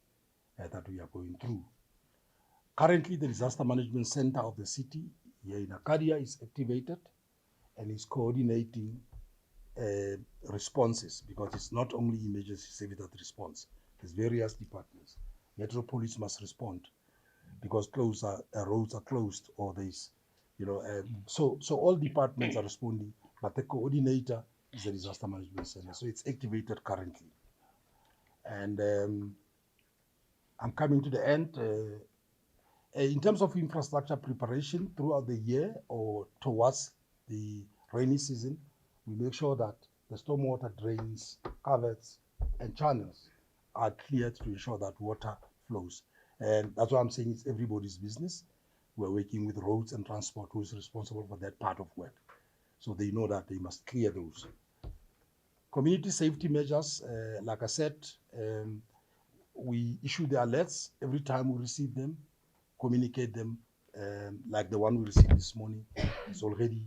that we are going through. Currently, the Disaster Management Center of the city here in Arcadia is activated and is coordinating responses, because it's not only emergency service that responds. There's various departments. Metro Police must respond because roads are closed, or there's, so all departments are responding, but the coordinator is the Disaster Management Center. So it's activated currently. And I'm coming to the end. In terms of infrastructure preparation throughout the year or towards the rainy season, we make sure that the stormwater drains, culverts, and channels are cleared to ensure that water flows. And that's why I'm saying it's everybody's business. We're working with roads and transport, who's responsible for that part of work. So they know that they must clear those. Community safety measures, like I said, we issue the alerts every time we receive them, communicate them, like the one we received this morning. It's already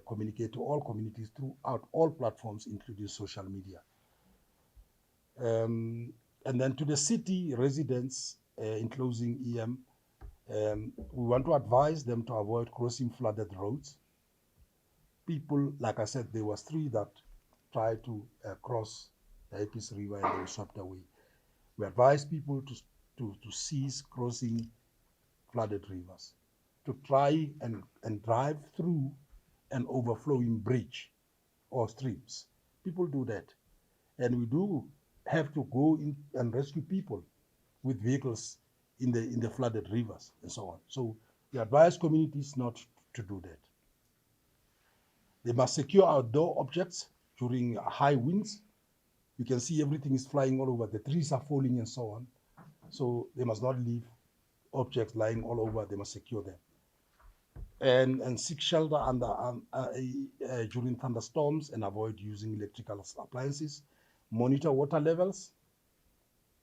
communicated to all communities throughout all platforms, including social media. And then to the city residents, in closing EM, we want to advise them to avoid crossing flooded roads. People, like I said, there was 3 that tried to cross the Epis River and they were swept away. We advise people to cease crossing flooded rivers, to try and drive through an overflowing bridge or streams. People do that. And we do have to go in and rescue people with vehicles in the flooded rivers and so on. So we advise communities not to do that. They must secure outdoor objects during high winds. You can see everything is flying all over. The trees are falling and so on. So they must not leave objects lying all over. They must secure them. And seek shelter during thunderstorms and avoid using electrical appliances. Monitor water levels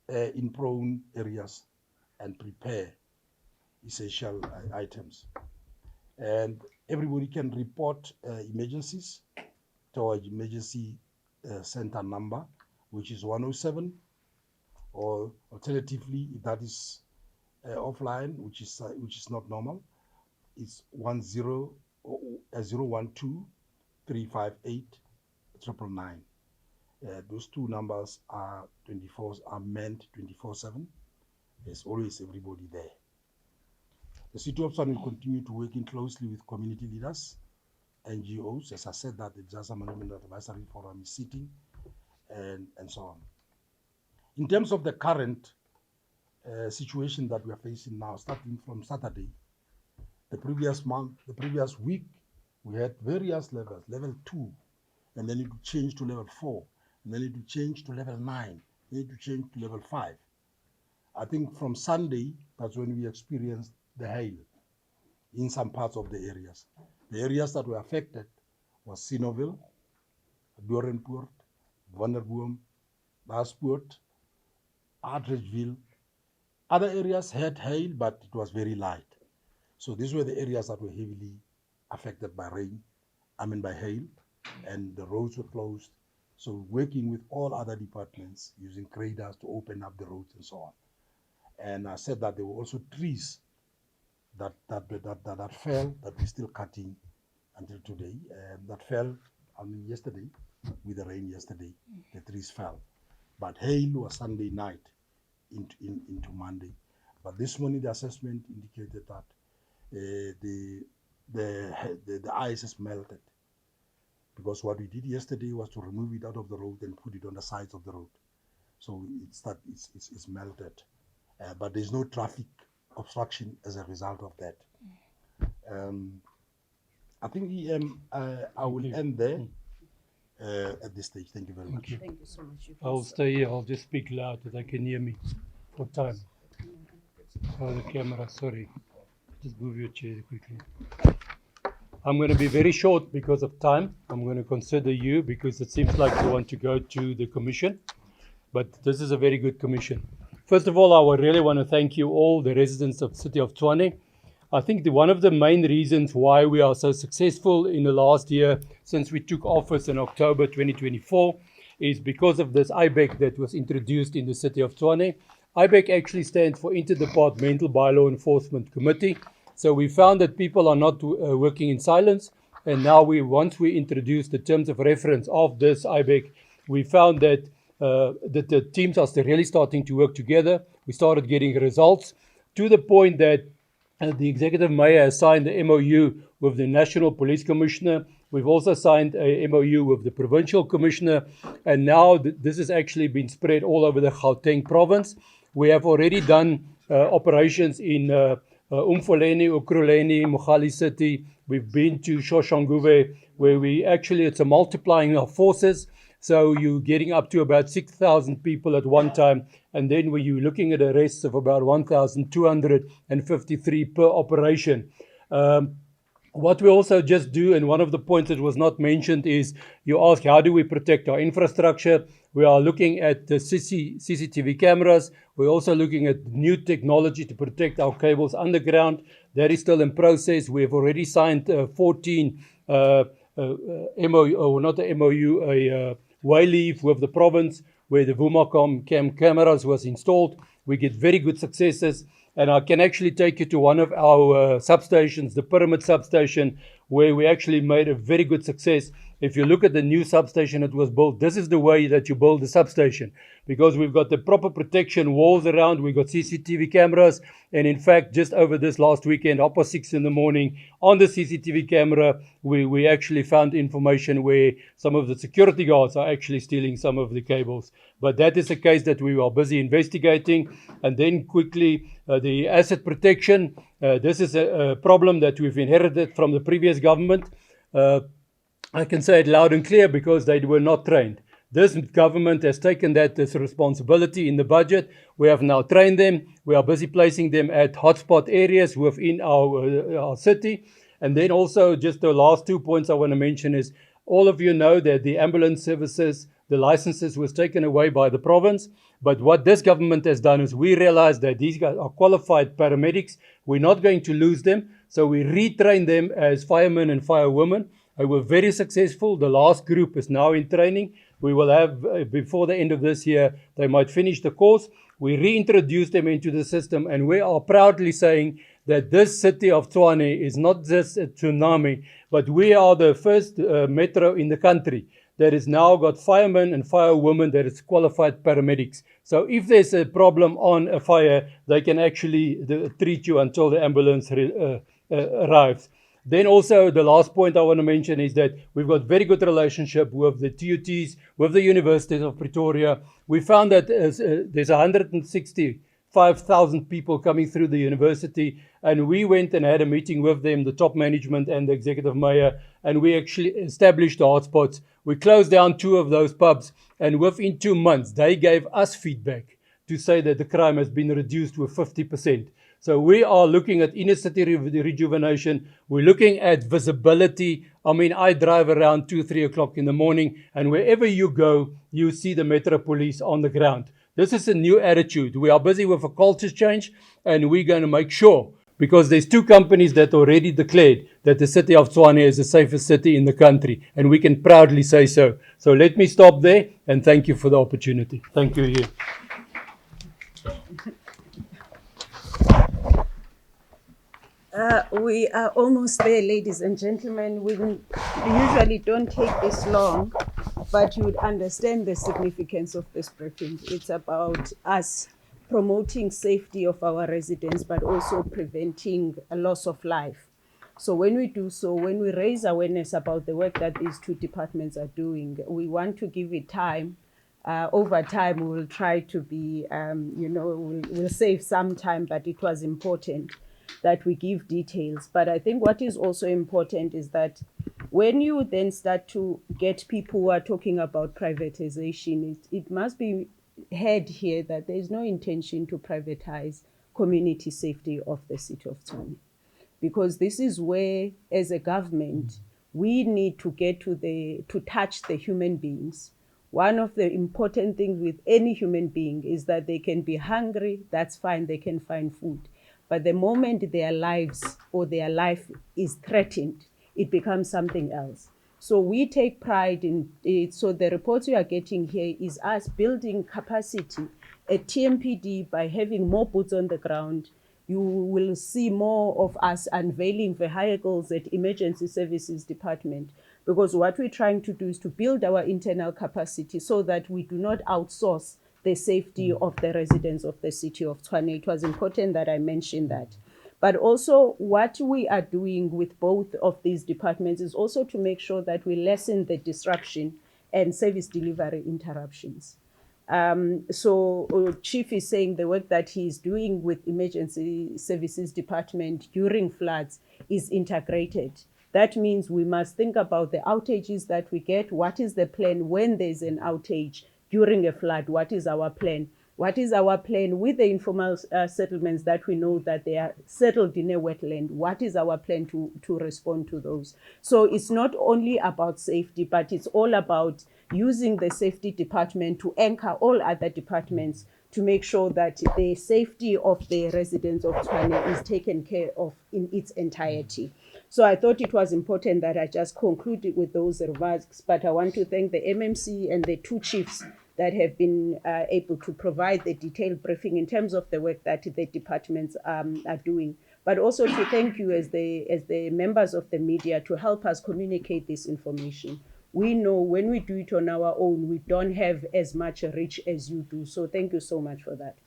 in prone areas and prepare essential items. And everybody can report emergencies to our emergency center number, which is 107, or alternatively, if that is offline, which is not normal, it's 012 358 999. Those 2 numbers are manned 24/7. There's always everybody there. The City of Tshwane will continue to work closely with community leaders, NGOs. As I said, that the Disaster Management Advisory Forum is sitting, and so on. In terms of the current situation that we are facing now, starting from Saturday, the previous week, we had various levels, level 2, and then it would change to level 4, and then it would change to level 9, then it would change to level 5. I think from Sunday, that's when we experienced the hail in some parts of the areas. The areas that were affected was Sinoville, Doornpoort, Vanderboom, Naspoort, Ardridgeville. Other areas had hail, but it was very light. So these were the areas that were heavily affected by hail. and the roads were closed. So working with all other departments, using graders to open up the roads and so on. And I said that there were also trees that fell, that we're still cutting until today. That fell, yesterday, with the rain yesterday, the trees fell. But hail was Sunday night into Monday. But this morning, the assessment indicated that the ice has melted. Because what we did yesterday was to remove it out of the road and put it on the sides of the road. So it's melted. But there's no traffic obstruction as a result of that. I think I will end there at this stage. Thank you very much. Thank you so much. You I'll can stay here. I'll just speak loud so they can hear me for time. Oh, the camera, sorry. Just move your chair quickly. I'm going to be very short because of time. I'm going to consider you because it seems like you want to go to the commission. But this is a very good commission. First of all, I would really want to thank you all, the residents of the City of Tshwane. I think one of the main reasons why we are so successful in the last year, since we took office in October 2024, is because of this IBEC that was introduced in the City of Tshwane. IBEC actually stands for Interdepartmental Bylaw Enforcement Committee. So we found that people are not working in silence. And now once we introduced the terms of reference of this IBEC, we found that the teams are really starting to work together. We started getting results to the point that the Executive Mayor has signed the MOU with the National Police Commissioner. We've also signed a MOU with the Provincial Commissioner. And now this has actually been spread all over the Gauteng province. We have already done operations in Umfoleni, Ukruleni, Mogale City. We've been to Shoshanguve, where it's a multiplying of forces. So you're getting up to about 6,000 people at one time. And then when you're looking at arrests of about 1,253 per operation. What we also just do, and one of the points that was not mentioned is, you ask, how do we protect our infrastructure? We are looking at the CCTV cameras. We're also looking at new technology to protect our cables underground. That is still in process. We have already signed 14 MOU, or not a MOU, a Wayleave with the province, where the Vumacom cameras was installed. We get very good successes. And I can actually take you to one of our substations, the Pyramid substation, where we actually made a very good success. If you look at the new substation that was built, this is the way that you build the substation, because we've got the proper protection walls around, we've got CCTV cameras, and in fact, just over this last weekend, up at 6 in the morning, on the CCTV camera, we actually found information where some of the security guards are actually stealing some of the cables. But that is a case that we are busy investigating. And then quickly, the asset protection. This is a problem that we've inherited from the previous government. I can say it loud and clear because they were not trained. This government has taken that as a responsibility in the budget. We have now trained them. We are busy placing them at hotspot areas within our city. And then also, just the last 2 points I want to mention is, all of you know that the ambulance services, the licenses was taken away by the province. But what this government has done is, we realized that these guys are qualified paramedics. We're not going to lose them. So we retrain them as firemen and firewomen. They were very successful. The last group is now in training. We will have, before the end of this year, they might finish the course. We reintroduce them into the system, and we are proudly saying that this City of Tshwane is not just a tsunami, but we are the first metro in the country that has now got firemen and firewomen that is qualified paramedics. So if there's a problem on a fire, they can actually treat you until the ambulance arrives. Then also, the last point I want to mention is that we've got very good relationship with the TUTs, with the University of Pretoria. We found that there's 165,000 people coming through the university, and we went and had a meeting with them, the top management and the executive mayor, and we actually established the hotspots. We closed down 2 of those pubs, and within 2 months, they gave us feedback to say that the crime has been reduced with 50%. So we are looking at inner city rejuvenation. We're looking at visibility. I mean, I drive around 2, 3 o'clock in the morning, and wherever you go, you see the Metro Police on the ground. This is a new attitude. We are busy with a culture change, and we're going to make sure because there's two companies that already declared that the city of Tshwane is the safest city in the country, and we can proudly say so. So let me stop there, and thank you for the opportunity. Thank you, Ian. We are almost there, ladies and gentlemen. We usually don't take this long, but you would understand the significance of this briefing. It's about us promoting safety of our residents, but also preventing a loss of life. So when we do so, when we raise awareness about the work that these two departments are doing, we want to give it time. Over time, we will try to be, we'll save some time, but it was important that we give details. But I think what is also important is that when you then start to get people who are talking about privatization, it must be heard here that there is no intention to privatize community safety of the city of Tshwane. Because this is where, as a government, we need to get to touch the human beings. One of the important things with any human being is that they can be hungry, that's fine, they can find food. But the moment their lives or their life is threatened, it becomes something else. So we take pride in it. So the reports you are getting here is us building capacity at TMPD by having more boots on the ground. You will see more of us unveiling vehicles at Emergency Services Department, because what we're trying to do is to build our internal capacity so that we do not outsource the safety of the residents of the city of Tshwane. It was important that I mentioned that. But also what we are doing with both of these departments is also to make sure that we lessen the disruption and service delivery interruptions. Chief is saying the work that he's doing with Emergency Services Department during floods is integrated. That means we must think about the outages that we get. What is the plan when there's an outage during a flood? What is our plan? What is our plan with the informal settlements that we know that they are settled in a wetland? What is our plan to respond to those? So it's not only about safety, but it's all about using the safety department to anchor all other departments to make sure that the safety of the residents of Tshwane is taken care of in its entirety. So I thought it was important that I just concluded with those remarks, but I want to thank the MMC and the two chiefs that have been able to provide the detailed briefing in terms of the work that the departments are doing, but also to thank you as the members of the media to help us communicate this information. We know when we do it on our own, we don't have as much reach as you do. So thank you so much for that.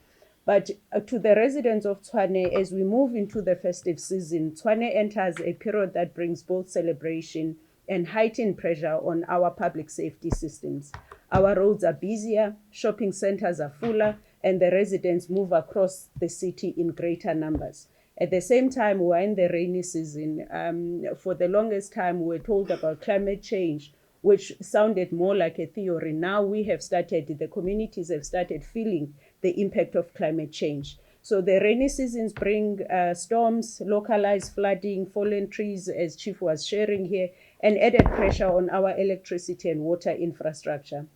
But to the residents of Tshwane, as we move into the festive season, Tshwane enters a period that brings both celebration and heightened pressure on our public safety systems. Our roads are busier, shopping centers are fuller, and the residents move across the city in greater numbers. At the same time, we're in the rainy season. For the longest time, we were told about climate change, which sounded more like a theory. Now the communities have started feeling the impact of climate change. So the rainy seasons bring storms, localized flooding, fallen trees, as Chief was sharing here, and added pressure on our electricity and water infrastructure.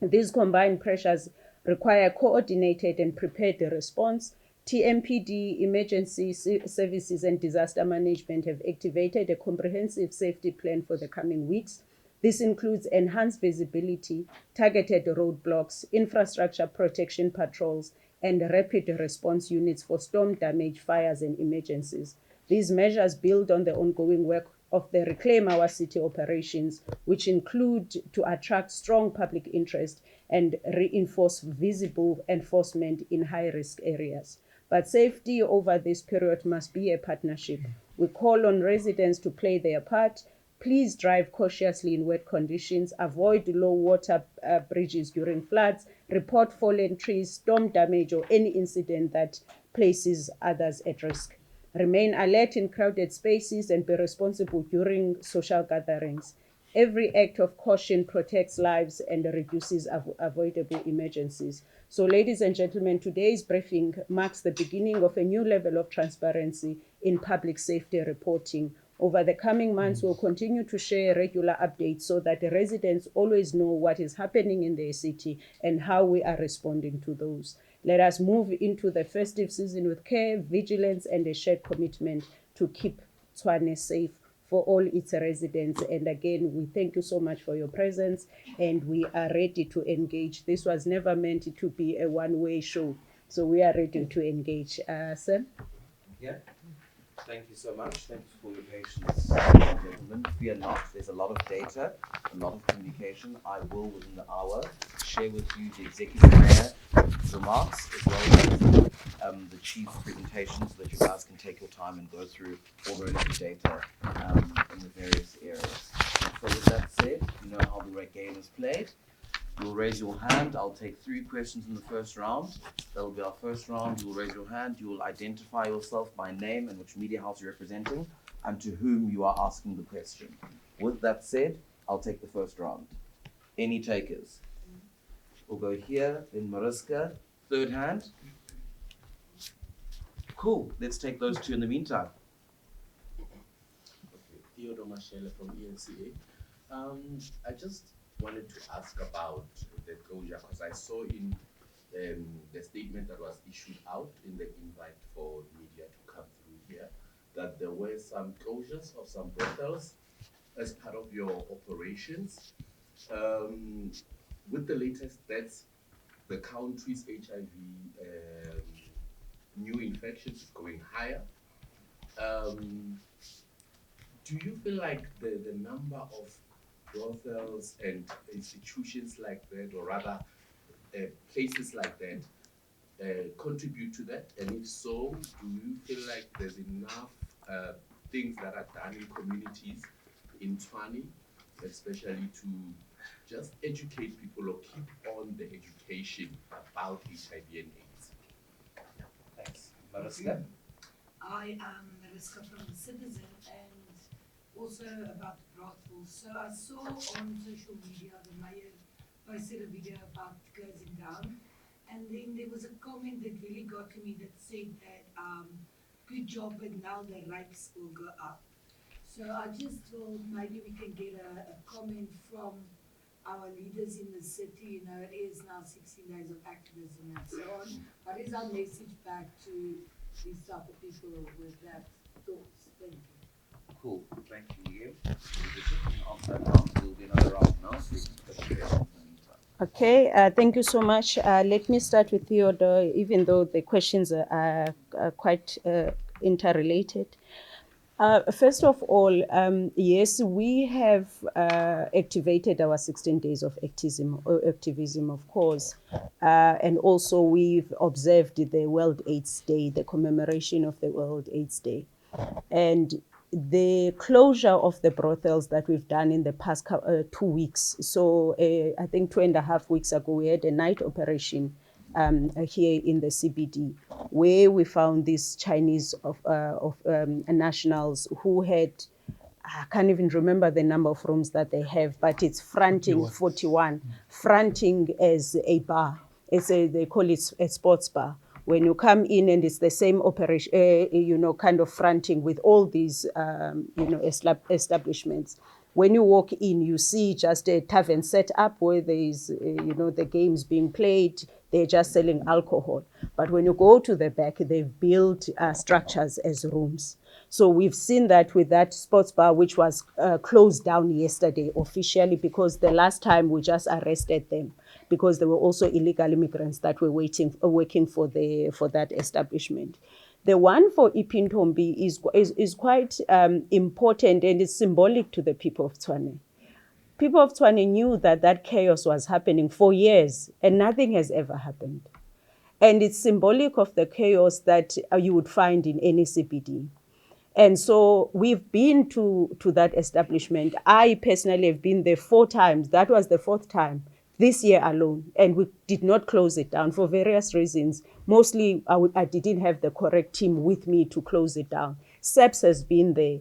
These combined pressures require coordinated and prepared response. TMPD, Emergency Services and Disaster Management have activated a comprehensive safety plan for the coming weeks. This includes enhanced visibility, targeted roadblocks, infrastructure protection patrols, and rapid response units for storm damage, fires, and emergencies. These measures build on the ongoing work of the Reclaim Our City operations, which include to attract strong public interest and reinforce visible enforcement in high-risk areas. But safety over this period must be a partnership. We call on residents to play their part. Please drive cautiously in wet conditions, avoid low water bridges during floods, report fallen trees, storm damage, or any incident that places others at risk. Remain alert in crowded spaces and be responsible during social gatherings. Every act of caution protects lives and reduces avoidable emergencies. So, ladies and gentlemen, today's briefing marks the beginning of a new level of transparency in public safety reporting. Over the coming months, we'll continue to share regular updates so that the residents always know what is happening in their city and how we are responding to those. Let us move into the festive season with care, vigilance, and a shared commitment to keep Tshwane safe for all its residents. And again, we thank you so much for your presence, and we are ready to engage. This was never meant to be a one-way show, so we are ready to engage. Sir? Yeah. Thank you so much. Thanks for your patience, gentlemen. Fear not. There's a lot of data, a lot of communication. I will, within the hour, share with you the Executive Mayor remarks as well as the Chief's presentation so that you guys can take your time and go through all the relevant data in the various areas. So with that said, you know how the game is played. You'll raise your hand. I'll take 3 questions in the first round. That'll be our first round. You'll raise your hand. You will identify yourself by name and which media house you're representing and to whom you are asking the question. With that said, I'll take the first round. Any takers? We'll go here, then Mariska, third hand. Cool. Let's take those 2 in the meantime. Okay, Theodore Mashele from ENCA. I just wanted to ask about the closure because I saw in the statement that was issued out in the invite for media to come through here that there were some closures of some brothels as part of your operations. With the latest stats, the country's HIV new infections is going higher. Do you feel like the number of brothels and institutions like that, or rather places like that, contribute to that? And if so, do you feel like there's enough things that are done in communities in Tshwane, especially to just educate people or keep on the education about HIV and AIDS? Thanks. Mariska? I am Mariska from the Citizen and also about the brothels. So I saw on social media the mayor posted a video about closing down, and then there was a comment that really got to me that said that good job, but now the rates will go up. So I just thought maybe we can get a comment from our leaders in the city. You know, it is now 16 days of activism and so on. What is our message back to these type of people with that thoughts? Thank you. Cool. Thank you. After that round, there will be another round now. So we can put the questions in the meantime. Okay, thank you so much. Let me start with Theodore, even though the questions are quite interrelated. First of all, yes, we have activated our 16 days of activism, of course. And also we've observed the World AIDS Day, the commemoration of the World AIDS Day. And the closure of the brothels that we've done in the past 2 weeks. So I think 2.5 weeks ago, we had a night operation here in the CBD, where we found these Chinese nationals who had, I can't even remember the number of rooms that they have, but it's fronting 41, fronting as a bar. They call it a sports bar. When you come in and it's the same operation, kind of fronting with all these, establishments. When you walk in, you see just a tavern set up where there is, the games being played. They're just selling alcohol. But when you go to the back, they've built structures as rooms. So we've seen that with that sports bar, which was closed down yesterday officially, because the last time we just arrested them because there were also illegal immigrants that were working for that establishment. The one for Ipintombi is quite important, and it's symbolic to the people of Tshwane. People of Tshwane knew that chaos was happening for years, and nothing has ever happened. And it's symbolic of the chaos that you would find in any CBD. And so we've been to that establishment. I personally have been there 4 times. That was the 4th time this year alone. And we did not close it down for various reasons. Mostly, I didn't have the correct team with me to close it down. SEPS has been there.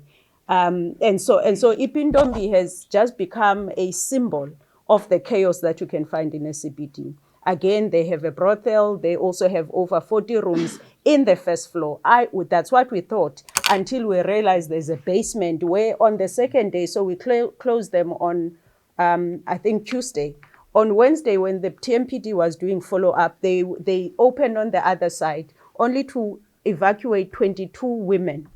And so Ipintombi has just become a symbol of the chaos that you can find in a CBD. Again, they have a brothel. They also have over 40 rooms in the first floor. That's what we thought until we realized there's a basement where on the 2nd day, so we closed them on, I think Tuesday. On Wednesday, when the TMPD was doing follow-up, they opened on the other side only to evacuate 22 women.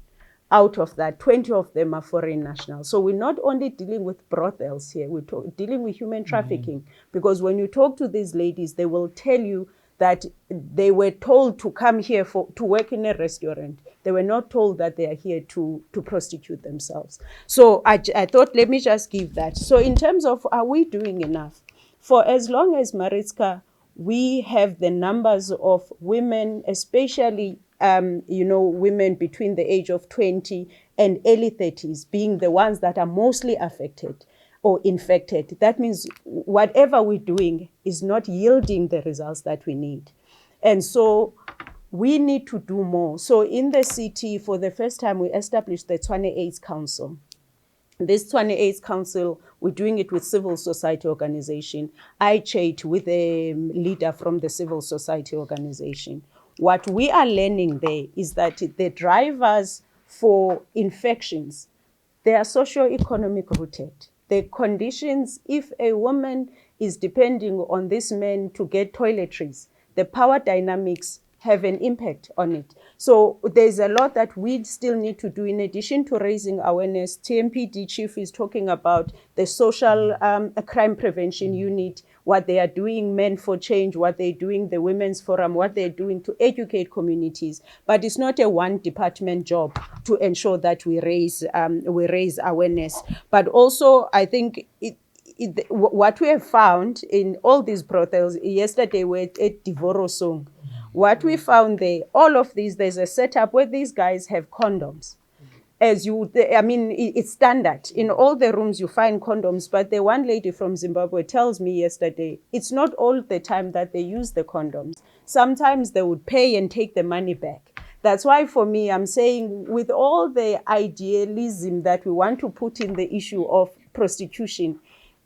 Out of that, 20 of them are foreign nationals. So we're not only dealing with brothels here, we're dealing with human trafficking. Because when you talk to these ladies, they will tell you that they were told to come here to work in a restaurant. They were not told that they are here to prostitute themselves. So I thought, let me just give that. So in terms of, are we doing enough? For as long as Maritzka, we have the numbers of women, especially women between the age of 20 and early 30s being the ones that are mostly affected or infected. That means whatever we're doing is not yielding the results that we need. And so we need to do more. So in the city, for the first time, we established the Tshwane AIDS Council. This Tshwane AIDS Council, we're doing it with civil society organization. I chat with a leader from the civil society organization. What we are learning there is that the drivers for infections, they are socio-economic rooted. The conditions, if a woman is depending on this man to get toiletries, the power dynamics have an impact on it. So there's a lot that we still need to do in addition to raising awareness. TMPD chief is talking about the social crime prevention unit, what they are doing, Men for Change, what they're doing, the Women's Forum, what they're doing to educate communities. But it's not a one department job to ensure that we raise awareness. But also, I think what we have found in all these brothels, yesterday we were at Divorosong. What we found there, all of these, there's a setup where these guys have condoms. It's standard. In all the rooms you find condoms, but the one lady from Zimbabwe tells me yesterday, it's not all the time that they use the condoms. Sometimes they would pay and take the money back. That's why for me, I'm saying with all the idealism that we want to put in the issue of prostitution,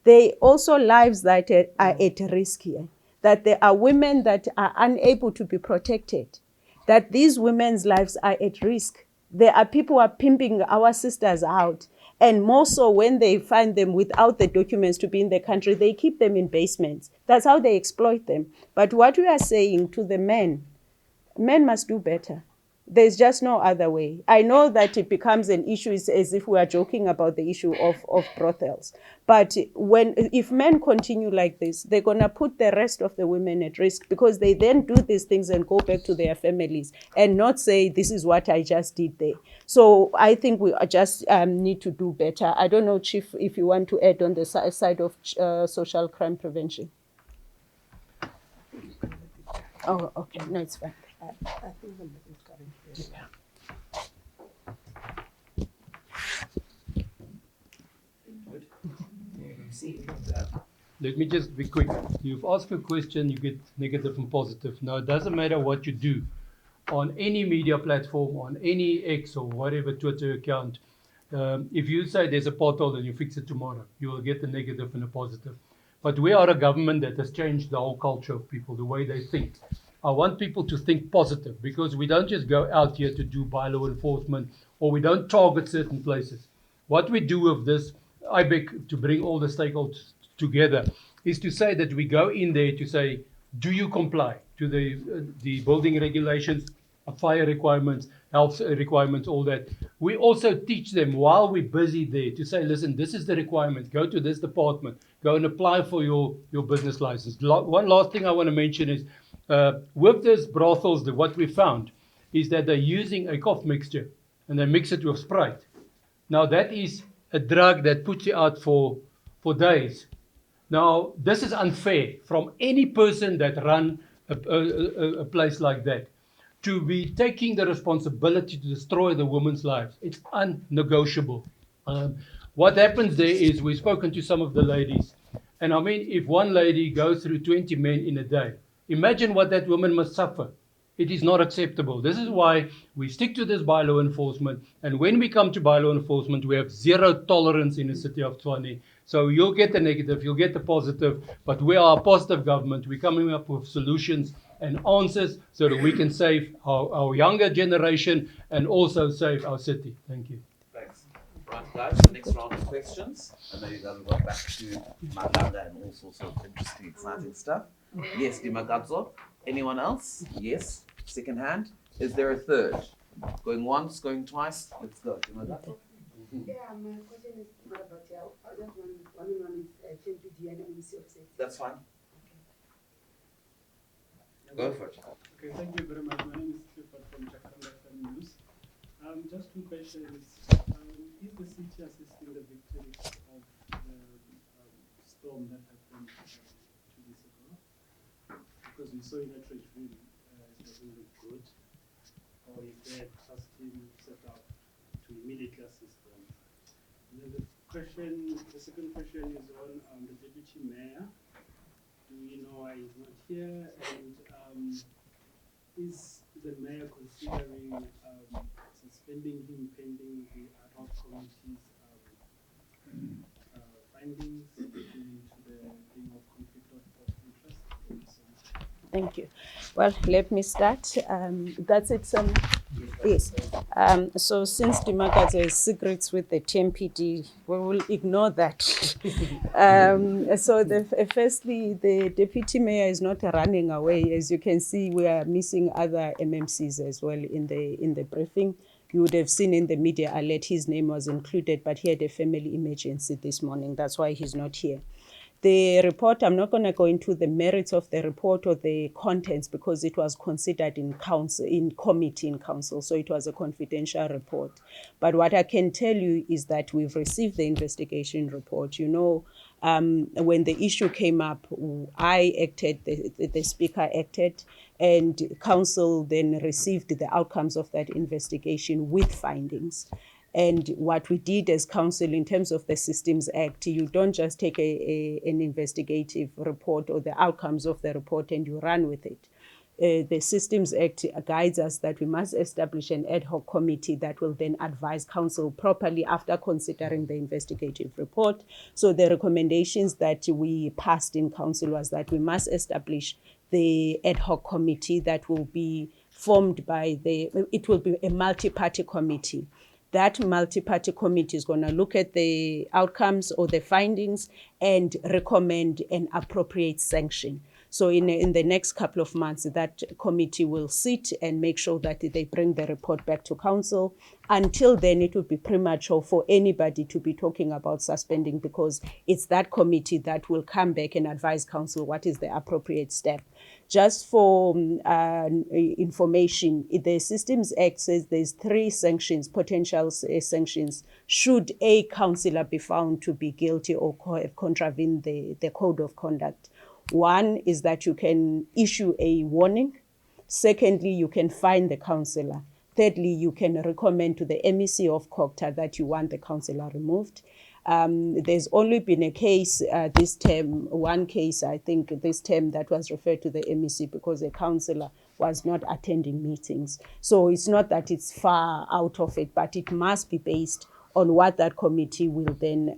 they also lives that are at risk here. That there are women that are unable to be protected, that these women's lives are at risk. There are people who are pimping our sisters out. And more so when they find them without the documents to be in the country, they keep them in basements. That's how they exploit them. But what we are saying to the men must do better. There's just no other way. I know that it becomes an issue as if we are joking about the issue of brothels. But if men continue like this, they're going to put the rest of the women at risk because they then do these things and go back to their families and not say, this is what I just did there. So I think we just need to do better. I don't know, Chief, if you want to add on the side of social crime prevention. Oh, okay. No, it's fine. I think the is coming. Let me just be quick. You've asked a question, you get negative and positive. Now, it doesn't matter what you do on any media platform, on any X or whatever Twitter account. If you say there's a pothole and you fix it tomorrow, you will get a negative and a positive. But we are a government that has changed the whole culture of people, the way they think. I want people to think positive because we don't just go out here to do bylaw enforcement or we don't target certain places. What we do with this, I beg to bring all the stakeholders together, is to say that we go in there to say, do you comply to the building regulations, fire requirements, health requirements, all that. We also teach them while we're busy there to say, listen, this is the requirement. Go to this department. Go and apply for your business license. One last thing I want to mention is, with these brothels, what we found is that they're using a cough mixture and they mix it with Sprite. Now that is a drug that puts you out for days. Now this is unfair from any person that run a place like that to be taking the responsibility to destroy the women's lives. It's unnegotiable. What happens there is we've spoken to some of the ladies, and I mean, if one lady goes through 20 men in a day, imagine what that woman must suffer. It is not acceptable. This is why we stick to this bylaw enforcement. And when we come to bylaw enforcement, we have zero tolerance in the city of Tshwane. So you'll get the negative, you'll get the positive, but we are a positive government. We're coming up with solutions and answers so that we can save our younger generation and also save our city. Thank you. Thanks. Right. Right, guys, the next round of questions. I know you guys have got back to Malanga and all sorts of interesting, exciting stuff. Yes, Dimagadzo. Anyone else? Yes. Second hand. Is there a third? Going once, going twice? Let's go. Dimagadzo. Yeah, my question is not about you. I just one is TMPD and MMC of Safety. That's fine. Go for it. Okay, thank you very much. My name is Clifford from Jacaranda FM News. Just two questions. Is the city assisting the victims of the storm that happened 2 days ago? Because we saw in that regime, it doesn't look good. Or is there a trust team set up to immediately assist them? And then the second question is on the deputy mayor. Do we know why he's not here? And is the mayor considering suspending him pending the ad hoc committee's findings into the thing of conflict of interest? Thank you so much. Thank you. Well, let me start. That's it. Yes. So since Dimagadzo has secrets with the TMPD, we will ignore that. Firstly, the deputy mayor is not running away. As you can see, we are missing other MMCs as well in the briefing. You would have seen in the media alert his name was included, but he had a family emergency this morning. That's why he's not here. The report, I'm not going to go into the merits of the report or the contents because it was considered in committee in council, so it was a confidential report. But what I can tell you is that we've received the investigation report. You know, when the issue came up, I acted, the speaker acted, and council then received the outcomes of that investigation with findings. And what we did as council in terms of the Systems Act, you don't just take an investigative report or the outcomes of the report and you run with it. The Systems Act guides us that we must establish an ad hoc committee that will then advise council properly after considering the investigative report. So the recommendations that we passed in council was that we must establish the ad hoc committee that will be formed by it will be a multi-party committee. That multi-party committee is going to look at the outcomes or the findings and recommend an appropriate sanction. So in the next couple of months, that committee will sit and make sure that they bring the report back to council. Until then, it would be premature for anybody to be talking about suspending because it's that committee that will come back and advise council what is the appropriate step. Just for information, the Systems Act says there's 3 sanctions, potential sanctions, should a councillor be found to be guilty or have contravened the code of conduct. One is that you can issue a warning. Secondly, you can fine the councillor. Thirdly, you can recommend to the MEC of COGTA that you want the councillor removed. There's only been a case this term, one case, I think, this term that was referred to the MEC because a councillor was not attending meetings. So it's not that it's far out of it, but it must be based on what that committee will then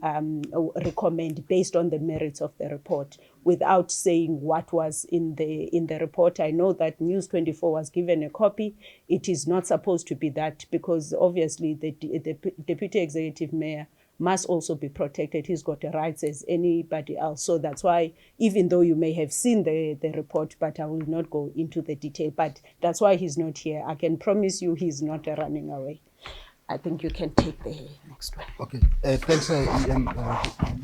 recommend based on the merits of the report without saying what was in the report. I know that News 24 was given a copy. It is not supposed to be that because obviously the Deputy Executive Mayor must also be protected. He's got the rights as anybody else. So that's why, even though you may have seen the report, but I will not go into the detail, but that's why he's not here. I can promise you he's not running away. I think you can take the next one. Okay, thanks,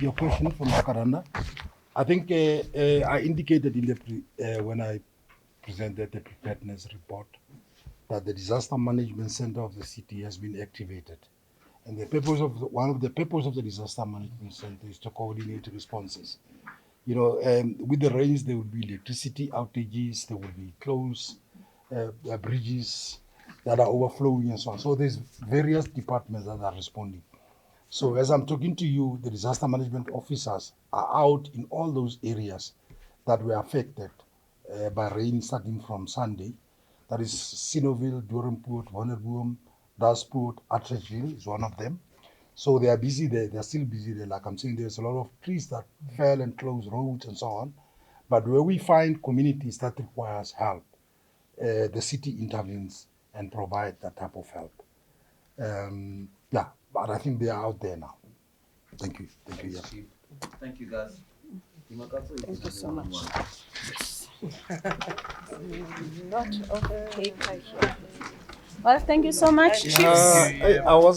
your question from Jacaranda. I think I indicated in the when I presented the preparedness report that the Disaster Management Center of the city has been activated. And the purpose of one of the purposes of the Disaster Management Center is to coordinate responses. You know, with the rains, there will be electricity outages, there will be closed bridges that are overflowing and so on. So there's various departments that are responding. So as I'm talking to you, the disaster management officers are out in all those areas that were affected by rain starting from Sunday. That is Sinoville, Doornpoort, Wonderboom, Daspoort, Atteridgeville is one of them. So they are busy there, they're still busy there. Like I'm saying, there's a lot of trees that fell and closed roads and so on. But where we find communities that requires help, the city intervenes and provide that type of help. but I think they are out there now. Thank you. Thank you. Yeah. Thank you, guys. Thank you so much. Lot of paper here. Well, thank you so much, Chiefs. I was